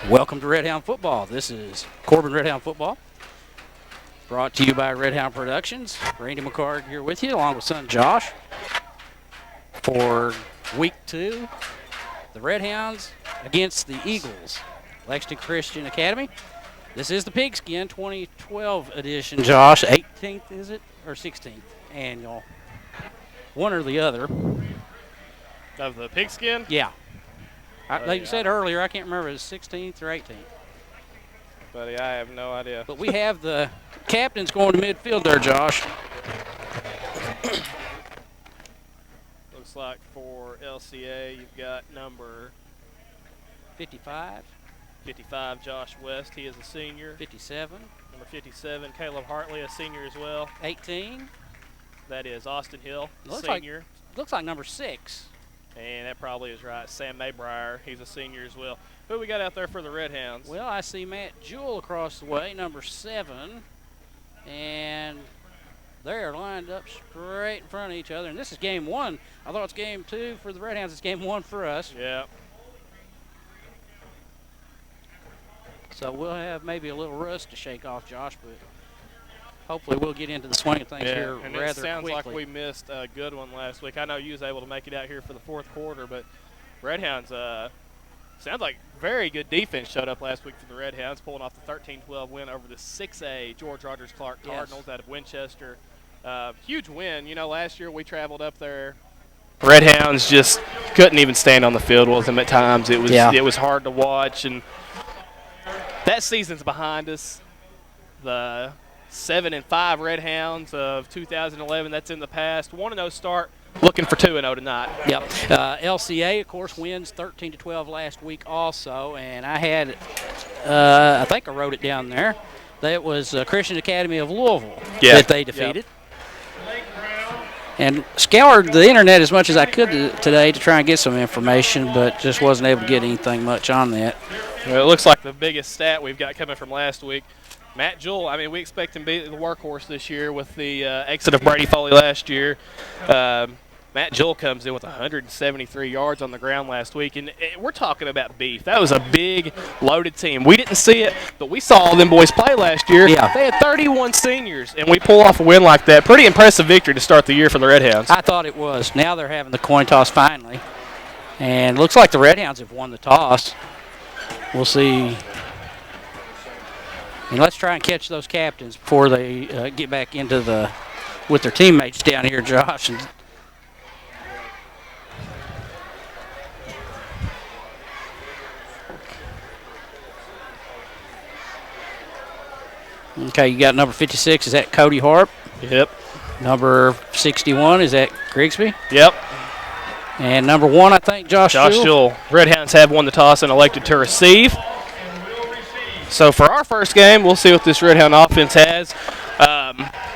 Welcome to Redhound Football. This is Corbin Redhound Football, brought to you by Redhound Productions. Randy McCard here with you, along with son Josh, for week 2. The Redhounds against the Eagles, Lexington Christian Academy. This is the Pigskin 2012 edition, Josh. 18th, is it? Or 16th annual? One or the other. Of the Pigskin? Yeah. Like you said earlier, I can't remember if it was 16th or 18th. Buddy, I have no idea. But we have the captains going to midfield there, Josh. Looks like for LCA, you've got number 55. 55, Josh West. He is a senior. 57. Number 57, Caleb Hartley, a senior as well. 18. That is Austin Hill, Looks senior. Looks like number 6. And that probably is right. Sam Maybrier, he's a senior as well. Who we got out there for the Redhounds? Well, I see Matt Jewell across the way, number 7. And they're lined up straight in front of each other. And this is game 1. I thought it's game 2 for the Redhounds. It's game 1 for us. Yeah. So we'll have maybe a little rust to shake off, Josh, but hopefully we'll get into the swing of things here and rather it sounds quickly. like we missed a good one last week. I know you was able to make it out here for the fourth quarter, but Redhounds, sounds like very good defense showed up last week for the Redhounds, pulling off the 13-12 win over the 6A George Rogers Clark Cardinals out of Winchester. Huge win. You know, last year we traveled up there. Redhounds just couldn't even stand on the field with them at times. It was hard to watch, and that season's behind us. The 7-5 Redhounds of 2011, that's in the past. 1-0 start, looking for 2-0 tonight. Yep. LCA, of course, wins 13-12 last week also, and I had, I think I wrote it down there. That was Christian Academy of Louisville that they defeated. And scoured the internet as much as I could today to try and get some information, but just wasn't able to get anything much on that. Well, it looks like the biggest stat we've got coming from last week. Matt Jewell, I mean, we expect him to be the workhorse this year with the exit of Brady Foley last year. Matt Jewell comes in with 173 yards on the ground last week, and we're talking about beef. That was a big, loaded team. We didn't see it, but we saw them boys play last year. Yeah. They had 31 seniors, and we pull off a win like that. Pretty impressive victory to start the year for the Redhounds. I thought it was. Now they're having the coin toss finally, and looks like the Redhounds have won the toss. We'll see. And let's try and catch those captains before they get back into with their teammates down here, Josh. Okay, you got number 56. Is that Cody Harp? Yep. Number 61, is that Grigsby? Yep. And number 1, I think, Josh Jewell. Redhounds have won the toss and elected to receive. So for our first game, we'll see what this Redhound offense has.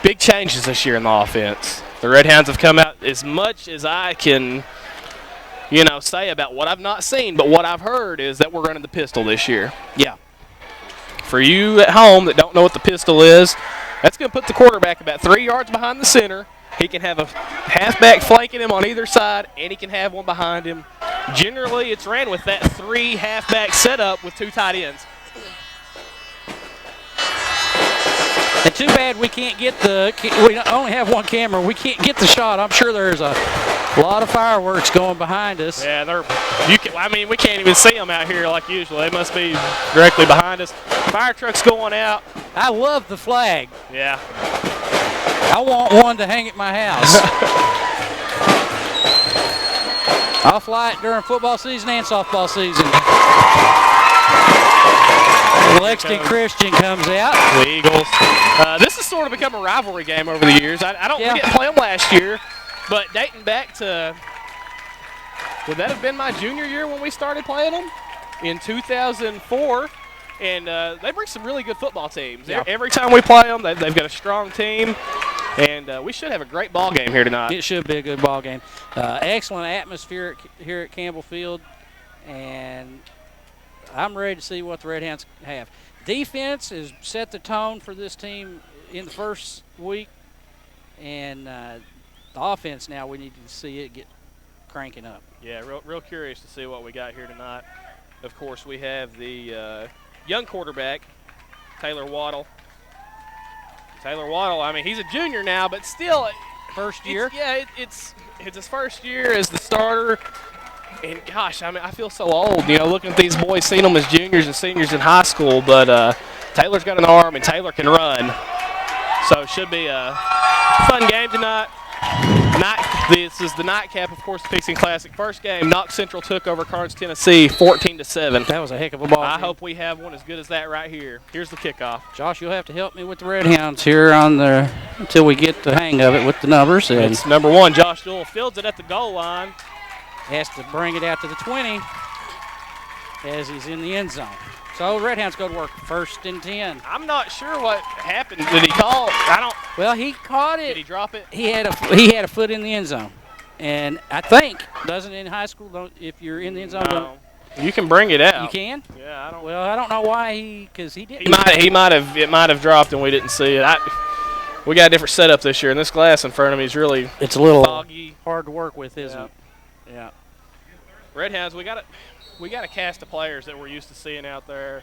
Big changes this year in the offense. The Redhounds have come out as much as I can, say about what I've not seen, but what I've heard is that we're running the pistol this year. Yeah. For you at home that don't know what the pistol is, that's going to put the quarterback about 3 yards behind the center. He can have a halfback flanking him on either side, and he can have one behind him. Generally, it's ran with that 3 halfback setup with 2 tight ends. And too bad we can't get we only have 1 camera. We can't get the shot. I'm sure there's a lot of fireworks going behind us. Yeah, we can't even see them out here like usual. They must be directly behind us. Fire truck's going out. I love the flag. Yeah. I want one to hang at my house. I'll fly it during football season and softball season. Lexington Christian comes out. The Eagles. This has sort of become a rivalry game over the years. We didn't play them last year, but dating back to, would that have been my junior year when we started playing them? In 2004. And they bring some really good football teams. Yeah. Every time we play them, they've got a strong team. And we should have a great ball game here tonight. It should be a good ball game. Excellent atmosphere here at Campbell Field. And I'm ready to see what the Redhounds have. Defense has set the tone for this team in the first week. And the offense now, we need to see it get cranking up. Yeah, real curious to see what we got here tonight. Of course, we have the young quarterback, Taylor Waddle. Taylor Waddle, I mean, he's a junior now, but still. First year? It's his first year as the starter. And, gosh, I mean, I feel so old, you know, looking at these boys, seeing them as juniors and seniors in high school. But Taylor's got an arm, and Taylor can run. So it should be a fun game tonight. This is the nightcap, of course, the Pixie Classic. First game, Knox Central took over Carnes, Tennessee, 14-7. That was a heck of a ball. I hope we have one as good as that right here. Here's the kickoff. Josh, you'll have to help me with the Redhounds here until we get the hang of it with the numbers. And it's number 1, Josh Jewell, fields it at the goal line. Has to bring it out to the 20 as he's in the end zone. So Redhounds go to work, 1st and 10. I'm not sure what happened. Did he call? I don't. Well, he caught it. Did he drop it? He had a foot in the end zone, and I think doesn't in high school if you're in the end zone. No. You can bring it out. You can? Yeah, I don't. Well, I don't know why because he didn't. It might have dropped and we didn't see it. We got a different setup this year, and this glass in front of me is really it's a little foggy, hard to work with, isn't it? Yeah. Redhounds, we got a cast of players that we're used to seeing out there.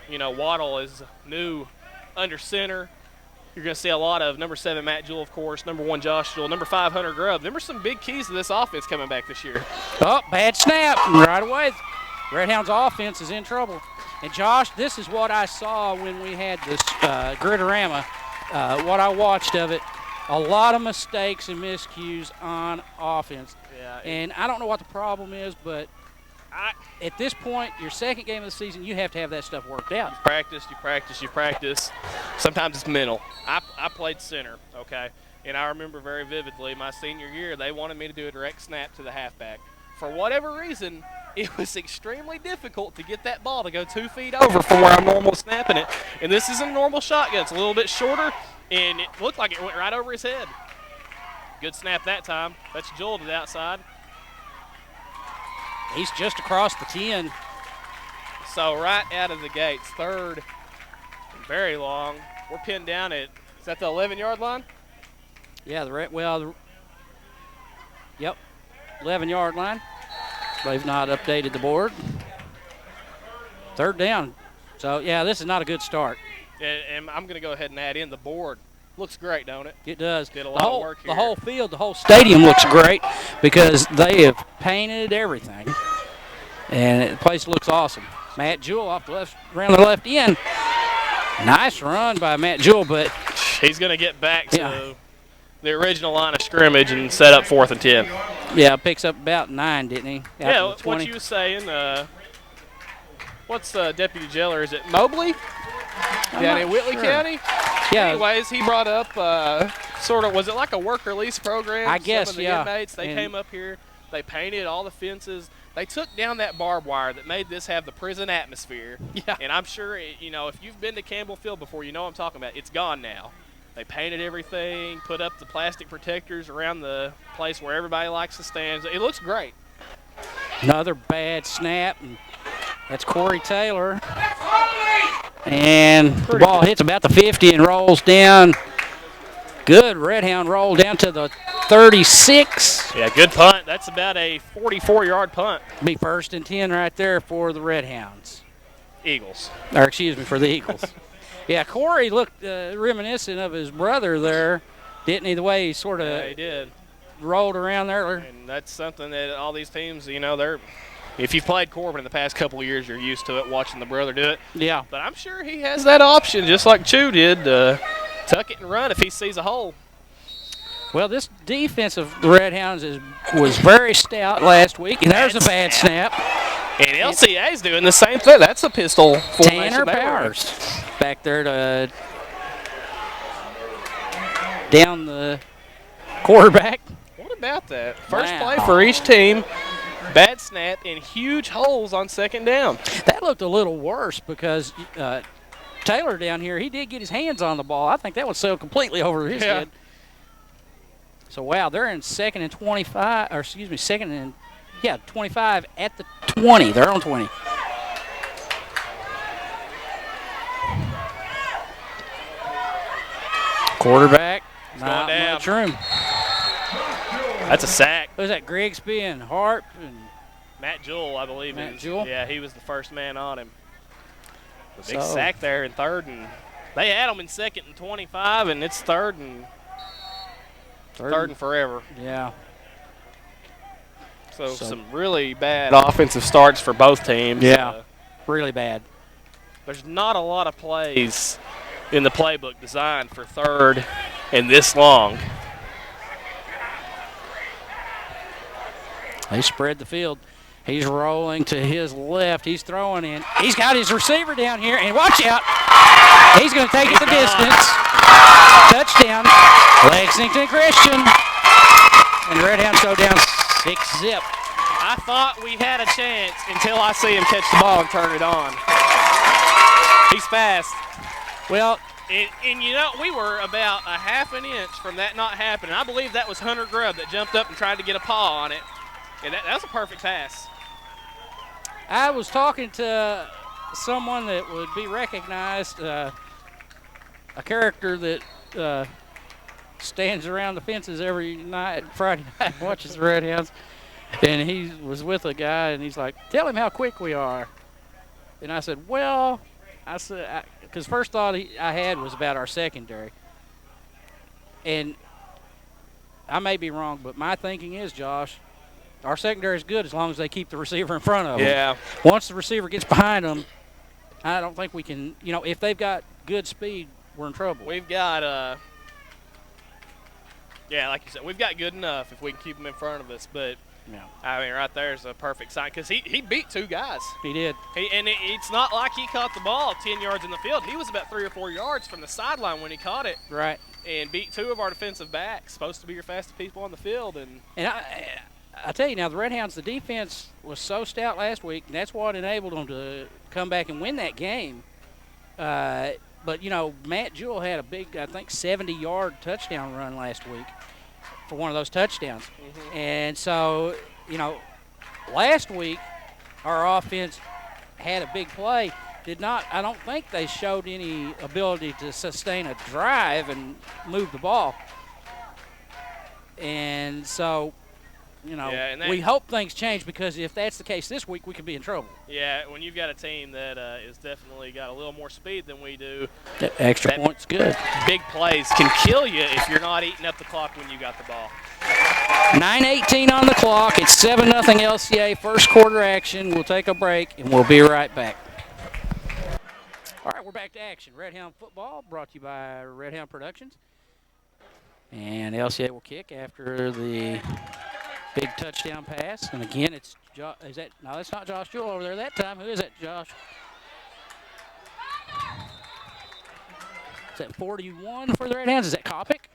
You know, Waddle is new under center. You're going to see a lot of number 7 Matt Jewell, of course, number 1 Josh Jewell, number 5 Hunter Grubb. Them are some big keys to this offense coming back this year. Oh, bad snap right away. Redhounds offense is in trouble. And Josh, this is what I saw when we had this Gritterama. What I watched of it, a lot of mistakes and miscues on offense. Yeah. And I don't know what the problem is, but at this point, your second game of the season, you have to have that stuff worked out. You practice. Sometimes it's mental. I played center, okay? And I remember very vividly my senior year, they wanted me to do a direct snap to the halfback. For whatever reason, it was extremely difficult to get that ball to go 2 feet over from where I'm normally snapping it. And this isn't a normal shotgun. It's a little bit shorter, and it looked like it went right over his head. Good snap that time. That's Jewell to the outside. He's just across the 10. So right out of the gates, 3rd, very long. We're pinned down at, is that the 11-yard line? Yeah, yep, 11-yard line. They've not updated the board. 3rd down. So, yeah, this is not a good start. And I'm going to go ahead and add in the board. Looks great, don't it? It does. Did a lot of work here. The whole field, the whole stadium looks great because they have painted everything. And the place looks awesome. Matt Jewell around the left end. Nice run by Matt Jewell, but he's going to get back to the original line of scrimmage and set up 4th and 10. Yeah, picks up about 9, didn't he? Yeah, what you were saying, what's Deputy Jailer? Is it Mobley? Down in Whitley County? Yeah. Anyways, he brought up was it like a work release program? I guess, Some of the inmates, they came up here, they painted all the fences. They took down that barbed wire that made this have the prison atmosphere. Yeah. And I'm sure, if you've been to Campbell Field before, you know what I'm talking about. It's gone now. They painted everything, put up the plastic protectors around the place where everybody likes to stand. It looks great. Another bad snap. And that's Corey Taylor. And the ball hits about the 50 and rolls down. Good Redhound roll down to the 36. Yeah, good punt. That's about a 44-yard punt. Be 1st and 10 right there for the Redhounds. Eagles. Or excuse me, for the Eagles. Yeah, Corey looked reminiscent of his brother there, didn't he? The way he sort of he did. Rolled around there. And that's something that all these teams, if you've played Corbin in the past couple of years, you're used to it, watching the brother do it. Yeah. But I'm sure he has that option, just like Chew did, to tuck it and run if he sees a hole. Well, this defense of the Redhounds was very stout last week, and there's a bad snap. And LCA's doing the same thing. That's a pistol formation. Tanner Powers back there to down the quarterback. What about that? First play for each team. Bad snap and huge holes on 2nd down. That looked a little worse because Taylor down here, he did get his hands on the ball. I think that was so completely over his head. So, wow, they're in 2nd and 25, or excuse me, 2nd and, 25 at the 20. They're on 20. Quarterback, not much room. That's a sack. Who's that? Grigsby and Hart and Matt Jewell, I believe. Matt Jewell? Yeah, he was the first man on him. The big So- sack there in third, and they had him in 2nd and 25, and it's third and forever. Yeah. So some really bad offensive starts for both teams. Yeah. Really bad. There's not a lot of plays in the playbook designed for third and this long. They spread the field. He's rolling to his left. He's throwing in. He's got his receiver down here, and watch out. He's going to take it the distance. Touchdown, Lexington Christian. And the Redhounds go down 6-zip. I thought we had a chance until I see him catch the ball and turn it on. He's fast. Well, and you know, we were about a half an inch from that not happening. I believe that was Hunter Grubb that jumped up and tried to get a paw on it. And that was a perfect pass. I was talking to someone that would be recognized, a character that stands around the fences every night, Friday night, and watches the Redhounds. And he was with a guy, and he's like, "Tell him how quick we are." And I said, "Well," because first thought I had was about our secondary. And I may be wrong, but my thinking is, Josh, our secondary is good as long as they keep the receiver in front of them. Yeah. Once the receiver gets behind them, I don't think we can, if they've got good speed, we're in trouble. We've got, like you said, we've got good enough if we can keep them in front of us. But, Yeah. I mean, right there is a perfect sign because he beat 2 guys. He did. It's not like he caught the ball 10 yards in the field. He was about 3 or 4 yards from the sideline when he caught it. Right. And beat 2 of our defensive backs, supposed to be your fastest people on the field. And I tell you now, the Redhounds, the defense was so stout last week, and that's what enabled them to come back and win that game. But, Matt Jewell had a big, I think, 70-yard touchdown run last week for one of those touchdowns. Mm-hmm. And so, last week our offense had a big play. I don't think they showed any ability to sustain a drive and move the ball. And so, we hope things change, because if that's the case this week, we could be in trouble. Yeah, when you've got a team that is definitely got a little more speed than we do, That extra point's good. big plays can kill you if you're not eating up the clock when you got the ball. 9:18 on the clock. It's 7-0 LCA. First quarter action. We'll take a break, and we'll be right back. All right, we're back to action. Redhound football brought to you by Redhound Productions. And LCA will kick after the big touchdown pass. And again, it's no, that's not Josh Jewell over there that time. Who is that, Josh? Is that 41 for the Redhounds? Is that Kopic?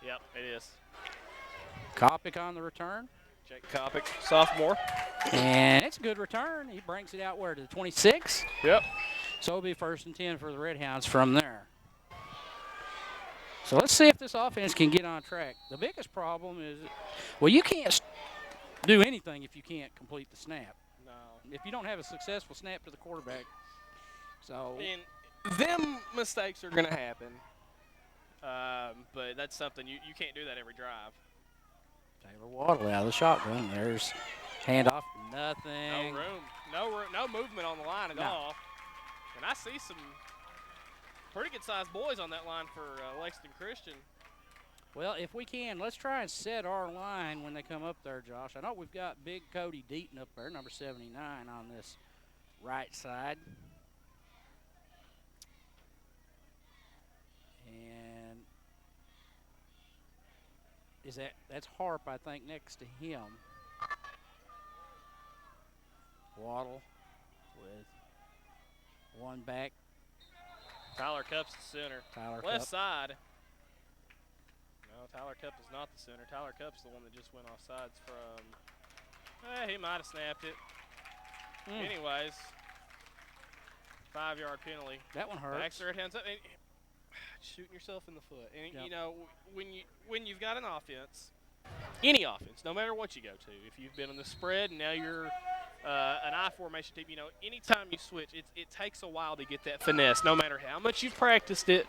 Yep, it is. Kopic on the return. Jake Kopic, sophomore. And it's a good return. He brings it out where, to the 26? Yep. So it'll be 1st and 10 for the Redhounds from there. So let's see if this offense can get on track. The biggest problem is, you can't do anything if you can't complete the snap. No. If you don't have a successful snap to the quarterback. So. And them mistakes are going to happen. But that's something you can't do that every drive. Taylor Waddle out of the shotgun. There's handoff, nothing. No room. No movement on the line at all. And I see some pretty good-sized boys on that line for Lexington Christian. Well, if we can, let's try and set our line when they come up there, Josh. I know we've got big Cody Deaton up there, number 79, on this right side. And that's Harp, I think, next to him. Waddle with one back. Tyler Cupp's the center. Left side. No, Tyler Cupp is not the center. Tyler Cupp's the one that just went off sides from. He might have snapped it. Anyways, 5-yard penalty. That one hurts. Backs their hands up. And shooting yourself in the foot. And when you've got an offense, any offense, no matter what you go to, if you've been on the spread and now you're an I formation team, anytime you switch, it takes a while to get that finesse. No matter how much you've practiced it,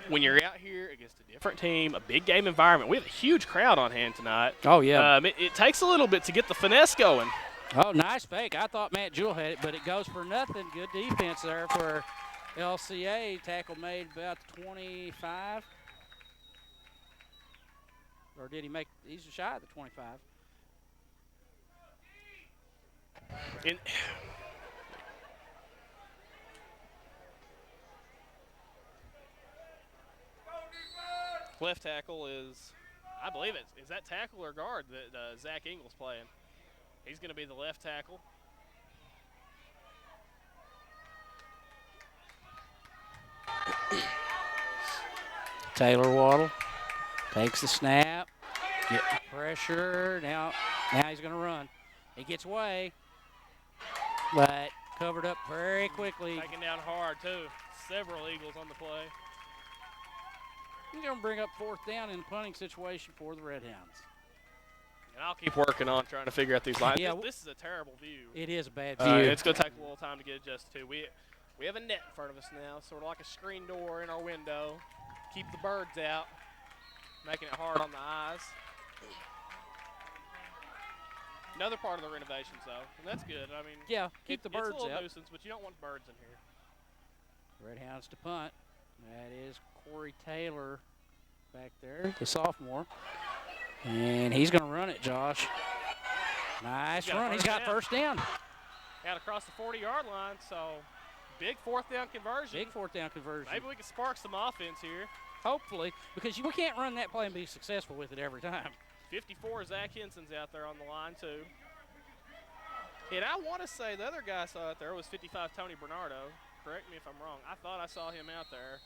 when you're out here against a different team, a big game environment, we have a huge crowd on hand tonight. Oh yeah. It takes a little bit to get the finesse going. Oh, nice fake. I thought Matt Jewell had it, but it goes for nothing. Good defense there for LCA. Tackle made about 25. Or did he make – he's shy of the 25. Left tackle is, I believe is that tackle or guard that Zach Ingles playing? He's going to be the left tackle. Taylor Waddle takes the snap, get the pressure. Now he's going to run. He gets away, but covered up very quickly. Taken down hard, too. Several Eagles on the play. He's going to bring up fourth down in the punting situation for the Redhounds. And I'll keep working on trying to figure out these lines. Yeah, this is a terrible view. It is a bad view. It's going to take a little time to get adjusted to. We have a net in front of us now, sort of like a screen door in our window. Keep the birds out, making it hard on the eyes. Another part of the renovations, though, and that's good. I mean, yeah, keep the birds it's a little out. nuisance, but you don't want birds in here. Redhounds to punt. That is Corey Taylor back there, the sophomore. And he's going to run it, Josh. Nice run. He's got first down. Got across the 40-yard line, so big fourth down conversion. Big fourth down conversion. Maybe we can spark some offense here. Hopefully, because we can't run that play and be successful with it every time. 54, Zach Henson's out there on the line, too. And I want to say the other guy I saw out there was 55, Tony Bernardo. Correct me if I'm wrong. I thought I saw him out there.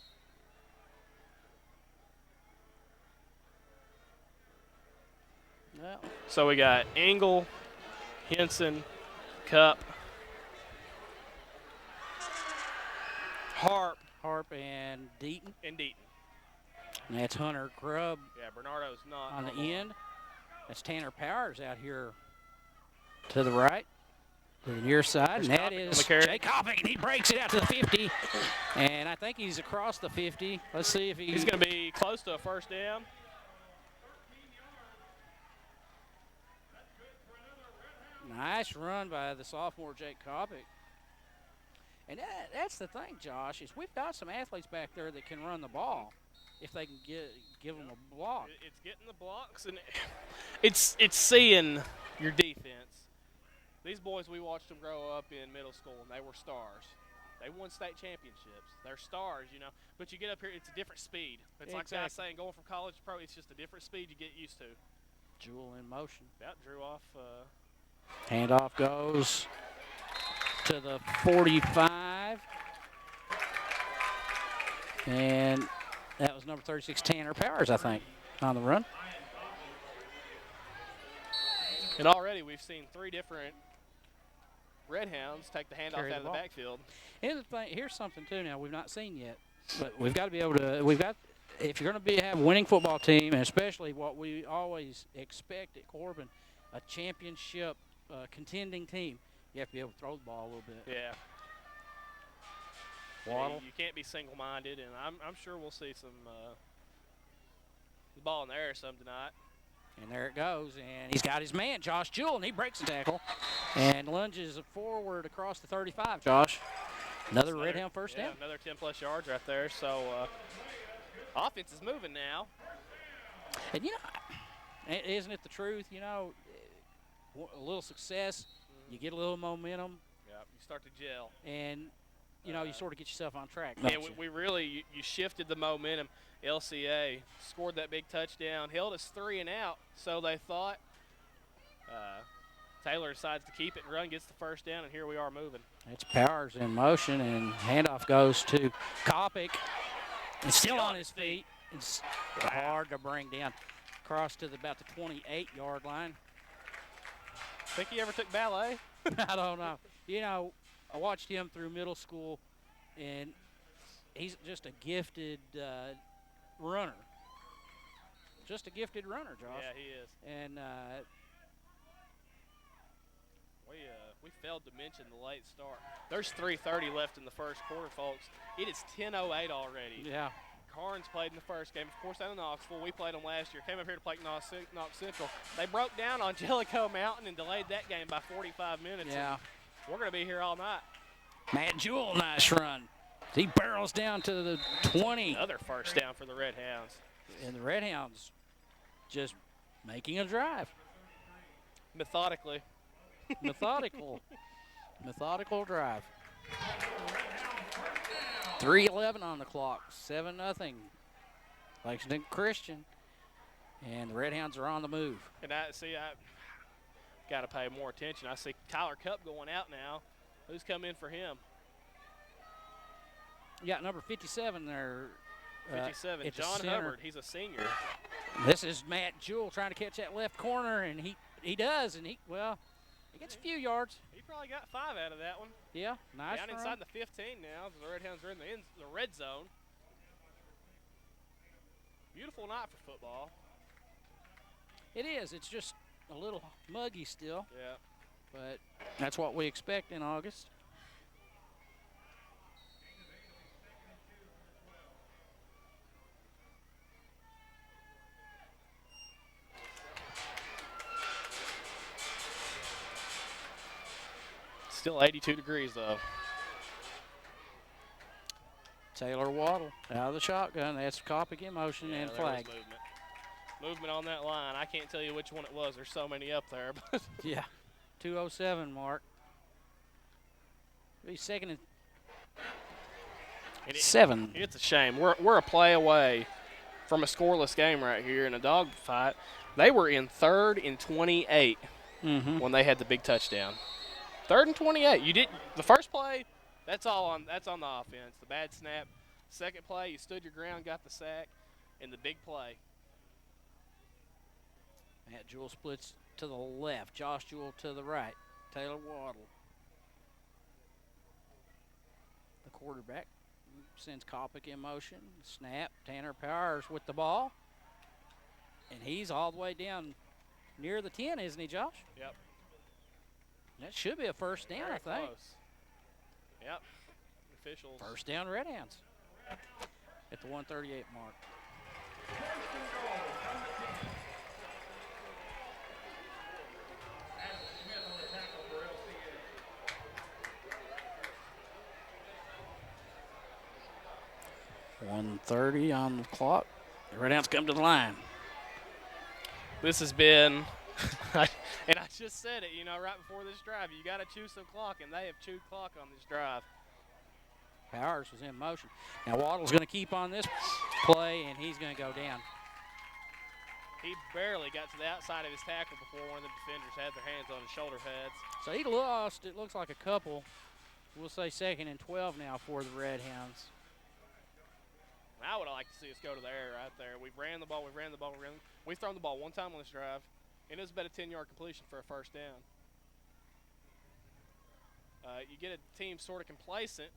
Well, so we got Engel, Henson, Cup, Harp, and Deaton. And Deaton. And that's Hunter Grubb. Yeah, Bernardo's not on the end. That's Tanner Powers out here to the right, to the near side. And that is Jay Copic, and he breaks it out to the 50. And I think he's across the 50. Let's see if he's going to be close to a first down. Nice run by the sophomore Jake Copic. And that's the thing, Josh, is we've got some athletes back there that can run the ball if they can give them a block. It's getting the blocks, and it's seeing your defense. These boys, we watched them grow up in middle school, and they were stars. They won state championships. They're stars, you know. But you get up here, it's a different speed. It's like guys saying going from college to pro, it's just a different speed you get used to. Jewell in motion. That drew off. Handoff goes to the 45. And that was number 36, Tanner Powers, I think, on the run. And already we've seen three different Redhounds take the handoff out of the backfield. And the thing, here's something, too, now we've not seen yet. But we've got to be able to if you're going to have a winning football team, and especially what we always expect at Corbin, a championship contending team, you have to be able to throw the ball a little bit. Yeah. Waddle. You can't be single-minded, and I'm sure we'll see some the ball in the air some tonight. And there it goes, and he's got his man, Josh Jewell, and he breaks the tackle and lunges forward across the 35, Josh. Another Redhound first down. Another 10-plus yards right there. So offense is moving now. And, isn't it the truth, a little success, you get a little momentum. Yeah, you start to gel. And, you sort of get yourself on track. Yeah, we really, you shifted the momentum. LCA scored that big touchdown, held us 3 and out, so they thought. Taylor decides to keep it and run, gets the first down, and here we are moving. It's Powers in motion, and handoff goes to Copic. And still on his feet. It's hard to bring down. Across to about the 28-yard line. Think he ever took ballet? I don't know. I watched him through middle school, and he's just a gifted runner. Just a gifted runner, Josh. Yeah, he is. And we failed to mention the late start. There's 3:30 left in the first quarter, folks. It is 10:08 already. Yeah. Carnes played in the first game, of course, down in Knoxville. We played them last year. Came up here to play Knox Central. They broke down on Jellicoe Mountain and delayed that game by 45 minutes. Yeah. We're going to be here all night. Matt Jewell, nice run. He barrels down to the 20. Another first down for the Redhounds. And the Redhounds just making a drive. Methodically. Methodical drive. 3:11 on the clock, 7-0. Lexington Christian, and the Redhounds are on the move. And I got to pay more attention. I see Tyler Cup going out now. Who's come in for him? Yeah, number 57 there. 57, at the John center. Hubbard. He's a senior. This is Matt Jewell trying to catch that left corner, and he does, and he gets a few yards. He probably got 5 out of that one. Yeah, nice Down run. inside the 15 now. The Redhounds are in the red zone. Beautiful night for football. It is. It's just a little muggy still. Yeah. But that's what we expect in August. Still 82 degrees, though. Taylor Waddle out of the shotgun. That's Kopic in motion and flag. Movement on that line. I can't tell you which one it was. There's so many up there. But yeah, 2:07 Be second and 7. It's a shame. We're a play away from a scoreless game right here in a dogfight. They were in 3rd and 28 when they had the big touchdown. 3rd and 28. You did the first play. That's on the offense. The bad snap. Second play, you stood your ground, got the sack, and the big play. Matt Jewell splits to the left. Josh Jewell to the right. Taylor Waddle. The quarterback sends Kopic in motion. Snap. Tanner Powers with the ball. And he's all the way down near the 10, isn't he, Josh? Yep. That should be a first down, Very I think. Close. Yep. Officials. First down, Redhounds at the 138 mark. .130 on the clock. The Redhounds come to the line. This has been, and I just said it, right before this drive, you got to chew some clock, and they have chewed clock on this drive. Powers was in motion. Now Waddle's going to keep on this play, and he's going to go down. He barely got to the outside of his tackle before one of the defenders had their hands on his shoulder pads. So he lost, it looks like a couple. We'll say 2nd and 12 now for the Redhounds. I would like to see us go to the air right there. We've ran the ball. We've thrown the ball one time on this drive, and it was about a 10-yard completion for a first down. You get a team sort of complacent,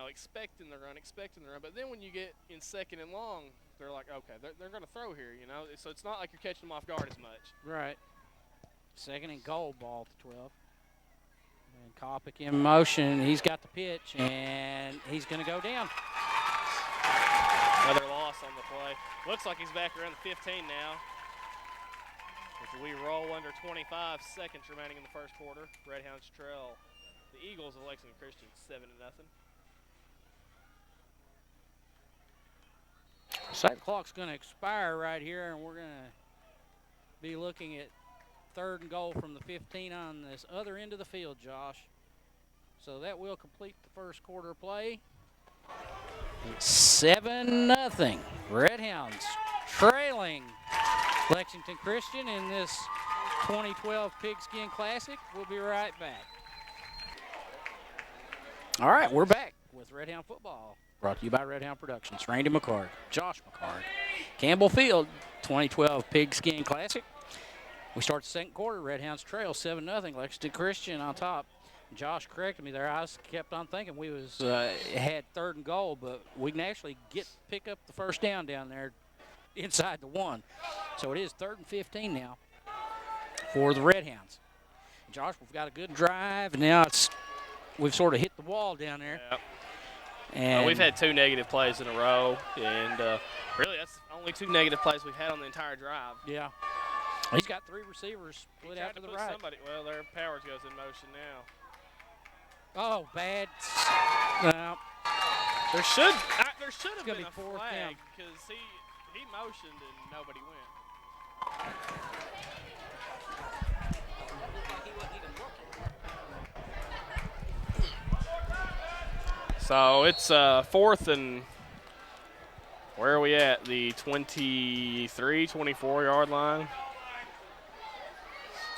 expecting the run. But then when you get in 2nd and long, they're like, okay, they're going to throw here, So it's not like you're catching them off guard as much. Right. 2nd and goal, ball at the 12. And Kopic in motion. He's got the pitch, and he's going to go down. Another loss on the play. Looks like he's back around the 15 now. As we roll under 25 seconds remaining in the first quarter. Redhounds trail the Eagles of Lexington Christian 7-0. So the clock's going to expire right here, and we're going to be looking at 3rd and goal from the 15 on this other end of the field, Josh. So that will complete the first quarter play. 7-0. Redhounds trailing Lexington Christian in this 2012 Pigskin Classic. We'll be right back. All right, we're back with Redhound football. Brought to you by Redhound Productions. Randy McCard, Josh McCard, Campbell Field, 2012 Pigskin Classic. We start the second quarter. Redhounds trail 7-0. Lexington Christian on top. Josh corrected me there. I kept on thinking we had 3rd and goal, but we can actually pick up the first down there inside the 1. So it is 3rd and 15 now for the Redhounds. Josh, we've got a good drive, and now we've sort of hit the wall down there. Yep. And we've had 2 negative plays in a row, and really that's the only 2 negative plays we've had on the entire drive. Yeah. He's got 3 receivers split out to the right. Well, their Powers goes in motion now. Oh, bad. No. There should have been a fourth flag because he motioned and nobody went. So it's 4th and where are we at? The 23, 24-yard line.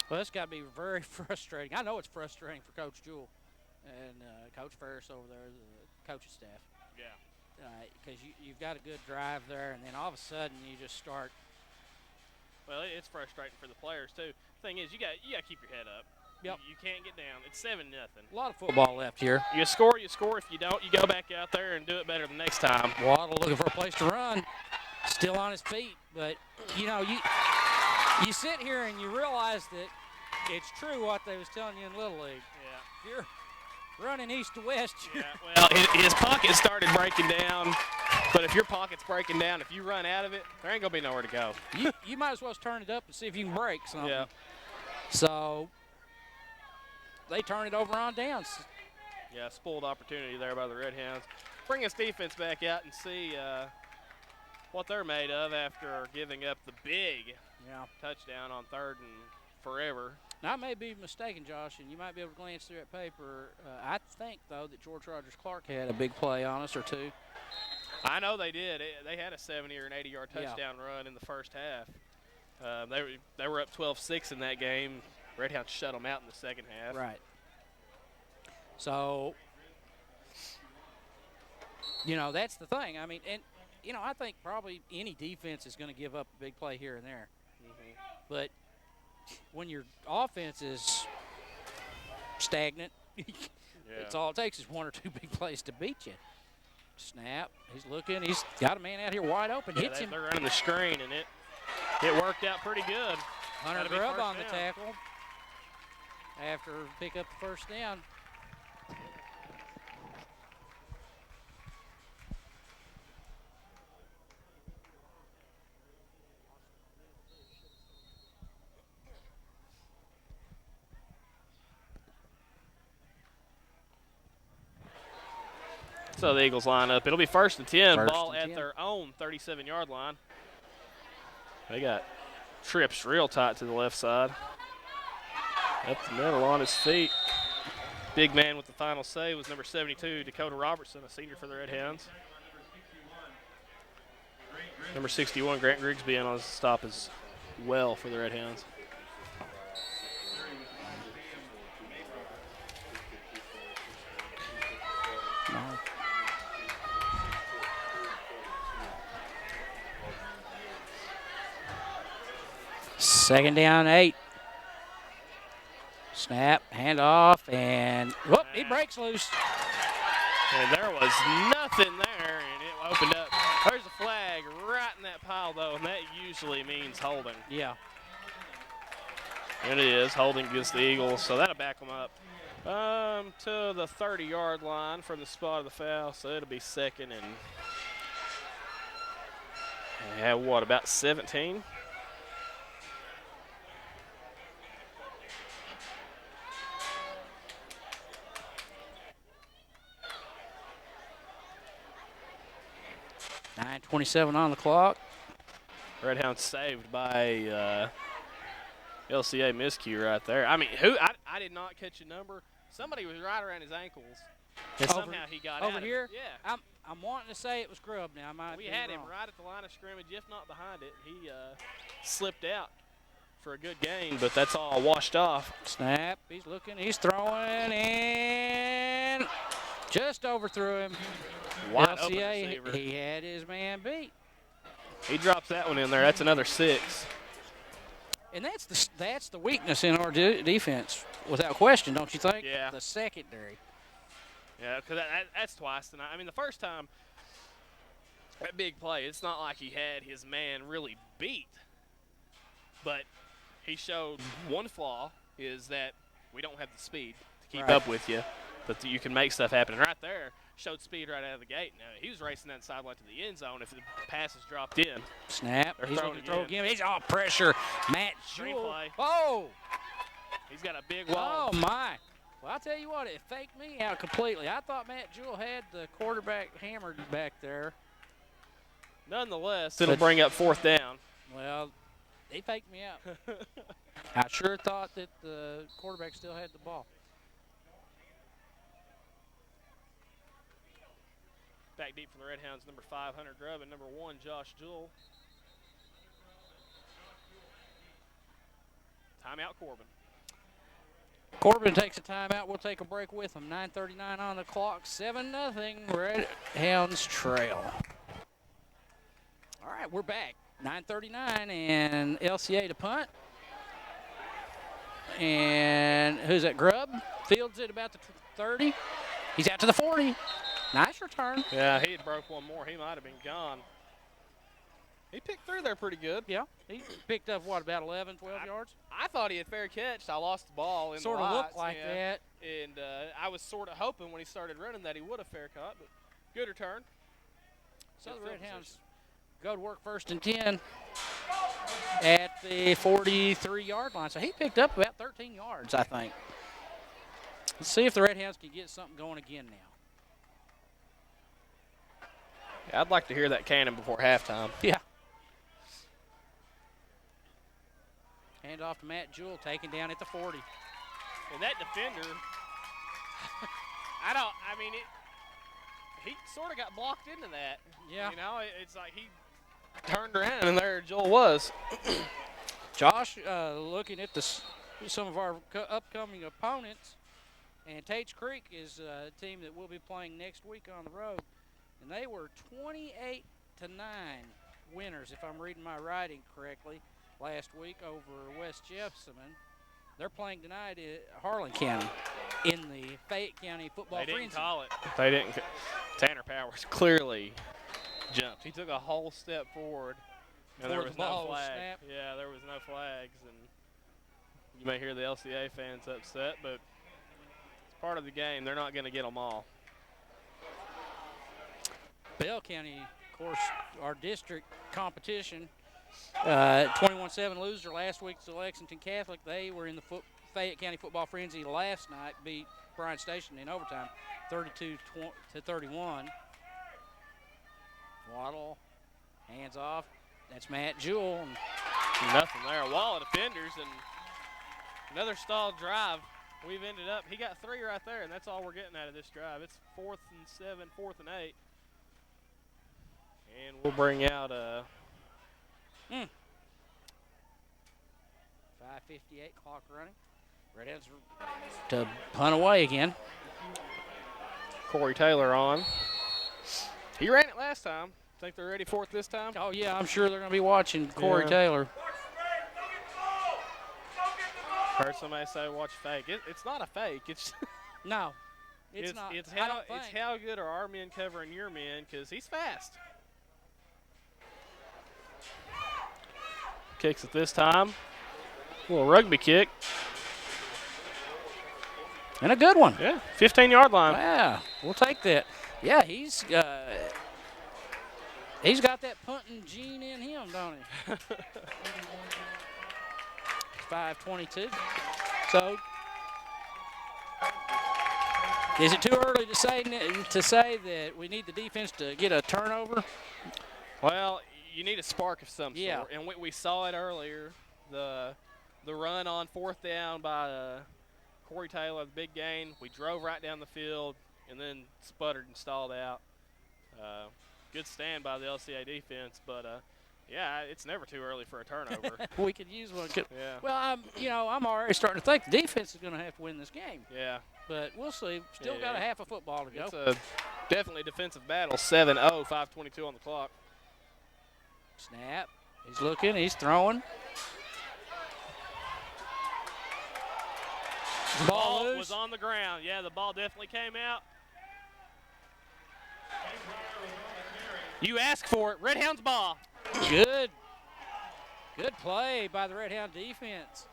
Well, that's got to be very frustrating. I know it's frustrating for Coach Jewell and Coach Ferris over there, the coaching staff. Yeah. Because you've got a good drive there, and then all of a sudden you just start. Well, it's frustrating for the players too. Thing is, you got to keep your head up. Yep. You can't get down. It's 7-0. A lot of football left here. You score. If you don't, you go back out there and do it better the next time. Waddle looking for a place to run. Still on his feet, but you sit here and you realize that it's true what they was telling you in Little League. Yeah. If you're running east to west. Yeah. Well, his pocket started breaking down, but if your pocket's breaking down, if you run out of it, there ain't gonna be nowhere to go. You might as well turn it up and see if you can break something. Yeah. So they turn it over on downs. Yeah, spoiled opportunity there by the Redhounds. Bring his defense back out and see what they're made of after giving up the big touchdown on 3rd and forever. Now, I may be mistaken, Josh, and you might be able to glance through that paper. I think, though, that George Rogers Clark had a big play on us or 2. I know they did. They had a 70 or an 80-yard touchdown run in the first half. They were up 12-6 in that game. Redhounds shut them out in the second half. Right. So, that's the thing. I mean, and, I think probably any defense is going to give up a big play here and there. Mm-hmm. But when your offense is stagnant, it's all it takes is 1 or 2 big plays to beat you. Snap. He's looking. He's got a man out here wide open. Yeah, hits him. They're running the screen, and it worked out pretty good. Hunter Grubb on the tackle after pick up the first down. So the Eagles line up. It'll be 1st and 10. First Ball and at 10. their own 37-yard line. They got trips real tight to the left side. Up the middle on his feet. Big man with the final say was number 72, Dakota Robertson, a senior for the Redhounds. Number 61, Grant Grigsby, in on his stop as well for the Redhounds. Second down, 8. Snap, hand off, and whoop, he breaks loose. And there was nothing there, and it opened up. There's a flag right in that pile, though, and that usually means holding. Yeah. And it is, holding against the Eagles, so that'll back them up to the 30-yard line from the spot of the foul, so it'll be 2nd and, about 17? .9:27 on the clock. Redhound saved by LCA miscue right there. I mean, I did not catch a number. Somebody was right around his ankles, and somehow he got over out here. Of it. Yeah, I'm wanting to say it was Grubb. Now I might we be had wrong. him right at the line of scrimmage, if not behind it. He slipped out for a good gain, but that's all washed off. Snap. He's looking. He's throwing, and just overthrew him. Wide open LCA, receiver. he had his man beat. He drops that one in there. That's another 6. And that's the weakness in our defense, without question, don't you think? Yeah. The secondary. Yeah, because that's twice tonight. I mean, the first time, that big play, it's not like he had his man really beat. But he showed one flaw, is that we don't have the speed to keep up with you. But you can make stuff happen. And right there, showed speed right out of the gate. Now, he was racing that sideline to the end zone if the passes dropped in. Snap. They're He's throwing looking to throw again. again. He's all pressure. Matt Jewell. Screenplay. Oh! He's got a big wall. Oh, my. Well, I'll tell you what, it faked me out completely. I thought Matt Jewell had the quarterback hammered back there. Nonetheless, it'll bring up 4th down. Well, they faked me out. I sure thought that the quarterback still had the ball. Back deep for the Redhounds, number 5, Hunter Grubb, and number 1, Josh Jewell. Timeout, Corbin. Corbin takes a timeout. We'll take a break with him. 9:39 on the clock. 7-0. Redhounds trail. All right, we're back. 9:39 and LCA to punt. And who's that? Grubb fields it about the 30. He's out to the 40. Nice return. Yeah, he had broke one more. He might have been gone. He picked through there pretty good. Yeah, he picked up, what, about 11, 12 yards? I thought he had fair catch. I lost the ball in Sort the of lights, looked like that. And I was sort of hoping when he started running that he would have fair caught, but good return. So Good the field Redhounds position. go to work 1st and 10 at the 43-yard line. So he picked up about 13 yards, I think. Let's see if the Redhounds can get something going again now. Yeah, I'd like to hear that cannon before halftime. Yeah. Hand off to Matt Jewell, taken down at the 40. And that defender, he sort of got blocked into that. Yeah. You know, it's like he turned around and there Joel was. Josh, looking at some of our upcoming opponents, and Tate's Creek is a team that we'll be playing next week on the road. And they were 28-9 winners, if I'm reading my writing correctly, last week over West Jefferson. They're playing tonight at Harlan County in the Fayette County football They frenzy. didn't call it. They didn't. Tanner Powers clearly jumped. He took a whole step forward, and there was no flag. Snap. Yeah, there was no flags, and you may hear the LCA fans upset, but it's part of the game. They're not going to get them all. Bell County, of course, our district competition, 21-7 loser last week to Lexington Catholic. They were in the Fayette County football frenzy last night, beat Bryan Station in overtime, 32-31. Waddle, hands off. That's Matt Jewell. Nothing there. A wall of defenders and another stalled drive. We've ended up, he got 3 right there, and that's all we're getting out of this drive. It's 4th and 7, 4th and 8. And we'll bring out 5:58 clock running. Redheads to punt away again. Corey Taylor on. He ran it last time. Think they're ready for it this time? Oh, yeah, I'm sure they're going to be watching Corey Taylor. Heard somebody say watch fake. It's not a fake. It's No, it's not. It's I don't it's think. how good are our men covering your men, because he's fast. Kicks it this time. A little rugby kick. And a good one. Yeah, 15-yard line. Yeah, we'll take that. Yeah, he's got that punting gene in him, don't he? 5:22. So, is it too early to say that we need the defense to get a turnover? Well, you need a spark of some Yeah. sort, and we saw it earlier. The run on 4th down by Corey Taylor, the big gain. We drove right down the field and then sputtered and stalled out. Good stand by the LCA defense, but yeah, it's never too early for a turnover. We could use one. Yeah. Well, I'm already starting to think the defense is going to have to win this game, Yeah. but we'll see. Still got a half a football to go. It's a definitely defensive battle. 7-0, 5:22 on the clock. Snap. He's looking. He's throwing. The Ball ball loose. was on the ground. Yeah, the ball definitely came out. You asked for it. Redhound's ball. Good play by the Redhound defense.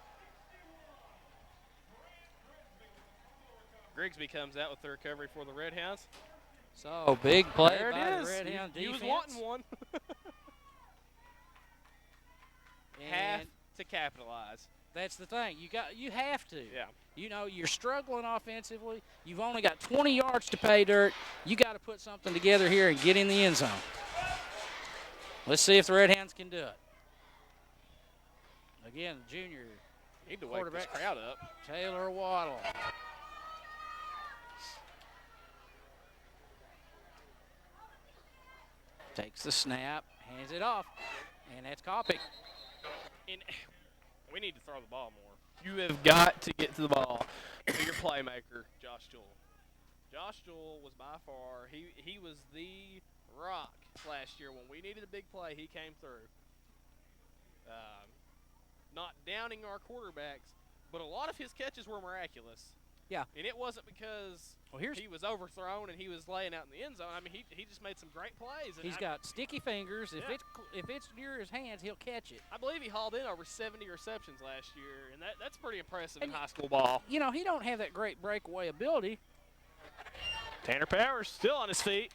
Grigsby comes out with the recovery for the Redhounds. So, big play There by it the is. Redhound He defense. was wanting one. Have And to capitalize. that's the thing. You have to. Yeah. You know, you're struggling offensively. You've only got 20 yards to pay dirt. You got to put something together here and get in the end zone. Let's see if the Redhounds can do it. Again, junior Need to wake this crowd up. Taylor Waddle. Takes the snap, hands it off, and that's Kopic. And we need to throw the ball more. You have got to get to the ball to your playmaker, Josh Jewell. Josh Jewell was by far, he was the rock last year. When we needed a big play, he came through. Not downing our quarterbacks, but a lot of his catches were miraculous. Yeah. And it wasn't because he was overthrown and he was laying out in the end zone. I mean, he just made some great plays. And He's got sticky fingers. If it's near his hands, he'll catch it. I believe he hauled in over 70 receptions last year, and that's pretty impressive in high school ball. You know, he don't have that great breakaway ability. Tanner Powers still on his feet.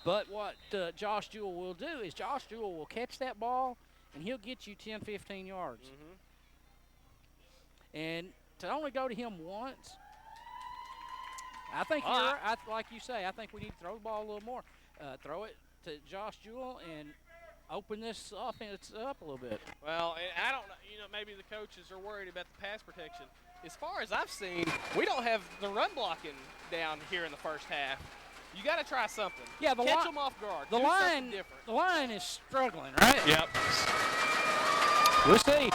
But what Josh Jewell will do is Josh Jewell will catch that ball, and he'll get you 10, 15 yards. Mm-hmm. And to only go to him once, I think like you say, I think we need to throw the ball a little more. Throw it to Josh Jewell and open this offense up a little bit. Well, I don't know. You know, maybe the coaches are worried about the pass protection. As far as I've seen, we don't have the run blocking down here in the first half. You got to try something. Yeah, catch them off guard. The Do line, different. the line is struggling, right? Yep. We'll see.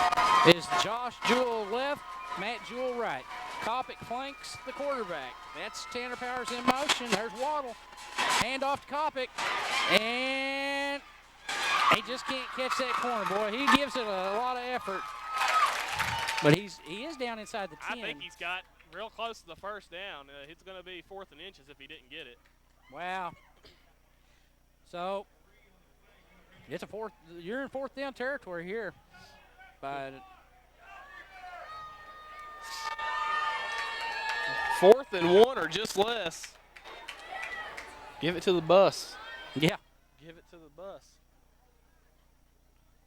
Is Josh Jewell left? Matt Jewell right. Kopic flanks the quarterback. That's Tanner Powers in motion. There's Waddle. Hand off to Kopic. And he just can't catch that corner, boy. He gives it a lot of effort. But he is down inside the 10. I think he's got real close to the first down. It's going to be 4th and inches if he didn't get it. Wow. So it's you're in 4th down territory here. But 4th and 1 or just less. Give it to the bus. Yeah. Give it to the bus.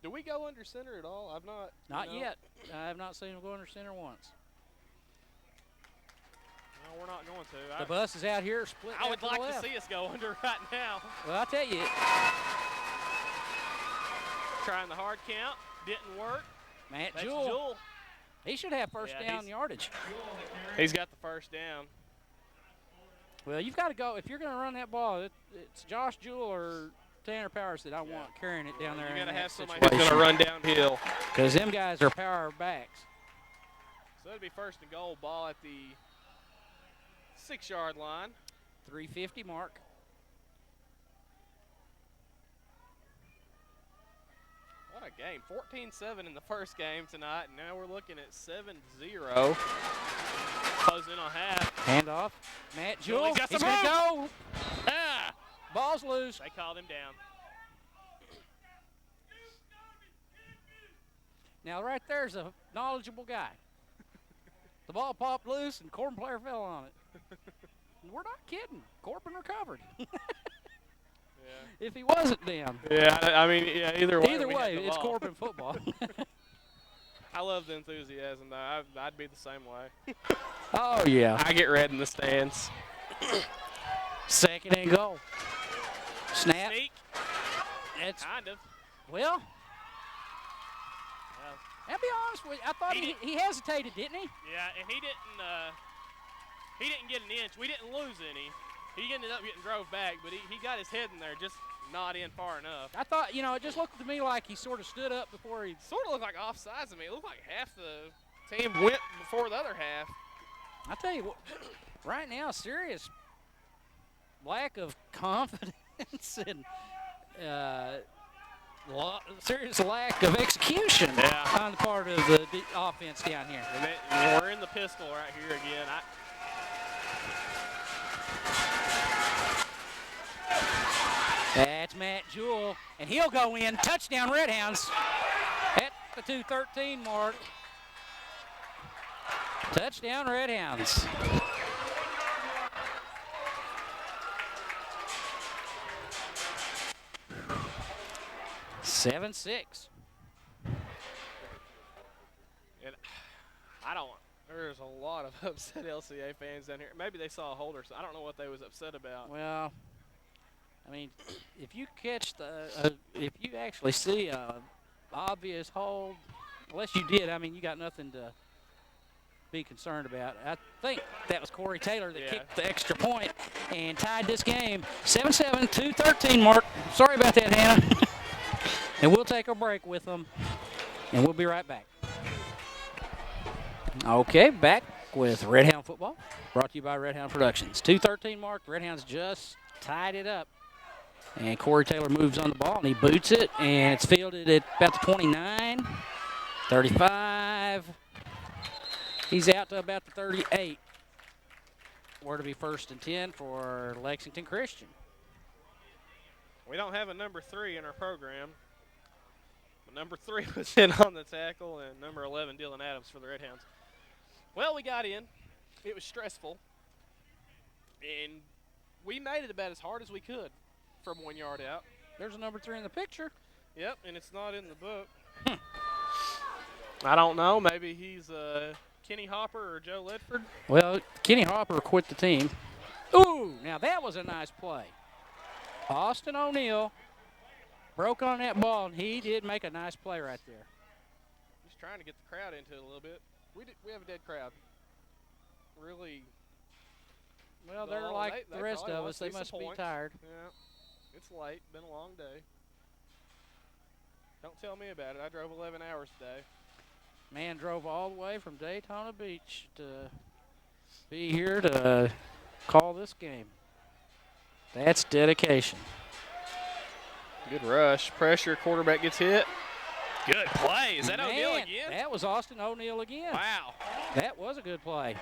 Do we go under center at all? I've not. Not yet. I have not seen him go under center once. No, we're not going to. The bus is out here split. I would like left. to see us go under right now. Well, I'll tell you. Trying the hard count. Didn't work. Matt Jewell. He should have first down yardage. He's got the first down. Well, you've got to go. If you're going to run that ball, it's Josh Jewell or Tanner Powers that I want carrying it down there. You got to have somebody who's going to run downhill. Because them guys are power backs. So it'll be 1st and goal. Ball at the 6-yard line. 350 mark. What a game. 14-7 in the first game tonight, and now we're looking at 7-0. Closing in on half. Handoff. Matt Jewell. He's going to go. Ah! Ball's loose. They called him down. Now, right there's a knowledgeable guy. The ball popped loose, and Corbin player fell on it. We're not kidding. Corbin recovered. If he wasn't down. Yeah, I mean, either way. Either way, it's Corbin football. I love the enthusiasm, though. I'd be the same way. Oh, yeah. I get red in the stands. 2nd and goal. Snap. Sneak. It's kind of. Well, I'll be honest with you. I thought he hesitated, didn't he? Yeah, and he didn't get an inch. We didn't lose any. He ended up getting drove back, but he got his head in there, just not in far enough. I thought, it just looked to me like he sort of stood up before he. Sort of looked like offsides to me. It looked like half the team went before the other half. I tell you what, right now, serious lack of confidence and serious lack of execution on the part of the offense down here. And we're in the pistol right here again. That's Matt Jewell, and he'll go in. Touchdown, Redhounds at the 2:13 mark. Touchdown, Redhounds. 7-6. And there's a lot of upset LCA fans down here. Maybe they saw a hold or something. I don't know what they was upset about. Well, I mean, if you catch if you actually see a obvious hold, unless you did, I mean, you got nothing to be concerned about. I think that was Corey Taylor that kicked the extra point and tied this game. 7-7, 2:13 mark. Sorry about that, Hannah. And we'll take a break with them, and we'll be right back. Okay, back with Redhound football, brought to you by Redhound Productions. 2:13 mark. Redhounds just tied it up. And Corey Taylor moves on the ball, and he boots it, and it's fielded at about the 29, 35. He's out to about the 38. We're to be 1st and 10 for Lexington Christian. We don't have a number 3 in our program. But number 3 was in on the tackle, and number 11, Dylan Adams, for the Redhounds. Well, we got in. It was stressful. And we made it about as hard as we could from 1 yard out. There's a number 3 in the picture. Yep, and it's not in the book. I don't know. Maybe he's Kenny Hopper or Joe Ledford. Well, Kenny Hopper quit the team. Ooh, now that was a nice play. Austin O'Neill broke on that ball, and he did make a nice play right there. Just trying to get the crowd into it a little bit. We have a dead crowd. Really. Well, they're like the rest of us. They must be tired. Yeah, it's late. Been a long day. Don't tell me about it. I drove 11 hours today. Man drove all the way from Daytona Beach to be here to call this game. That's dedication. Good rush. Pressure. Quarterback gets hit. Good play. Is that O'Neill again? That was Austin O'Neill again. Wow. That was a good play.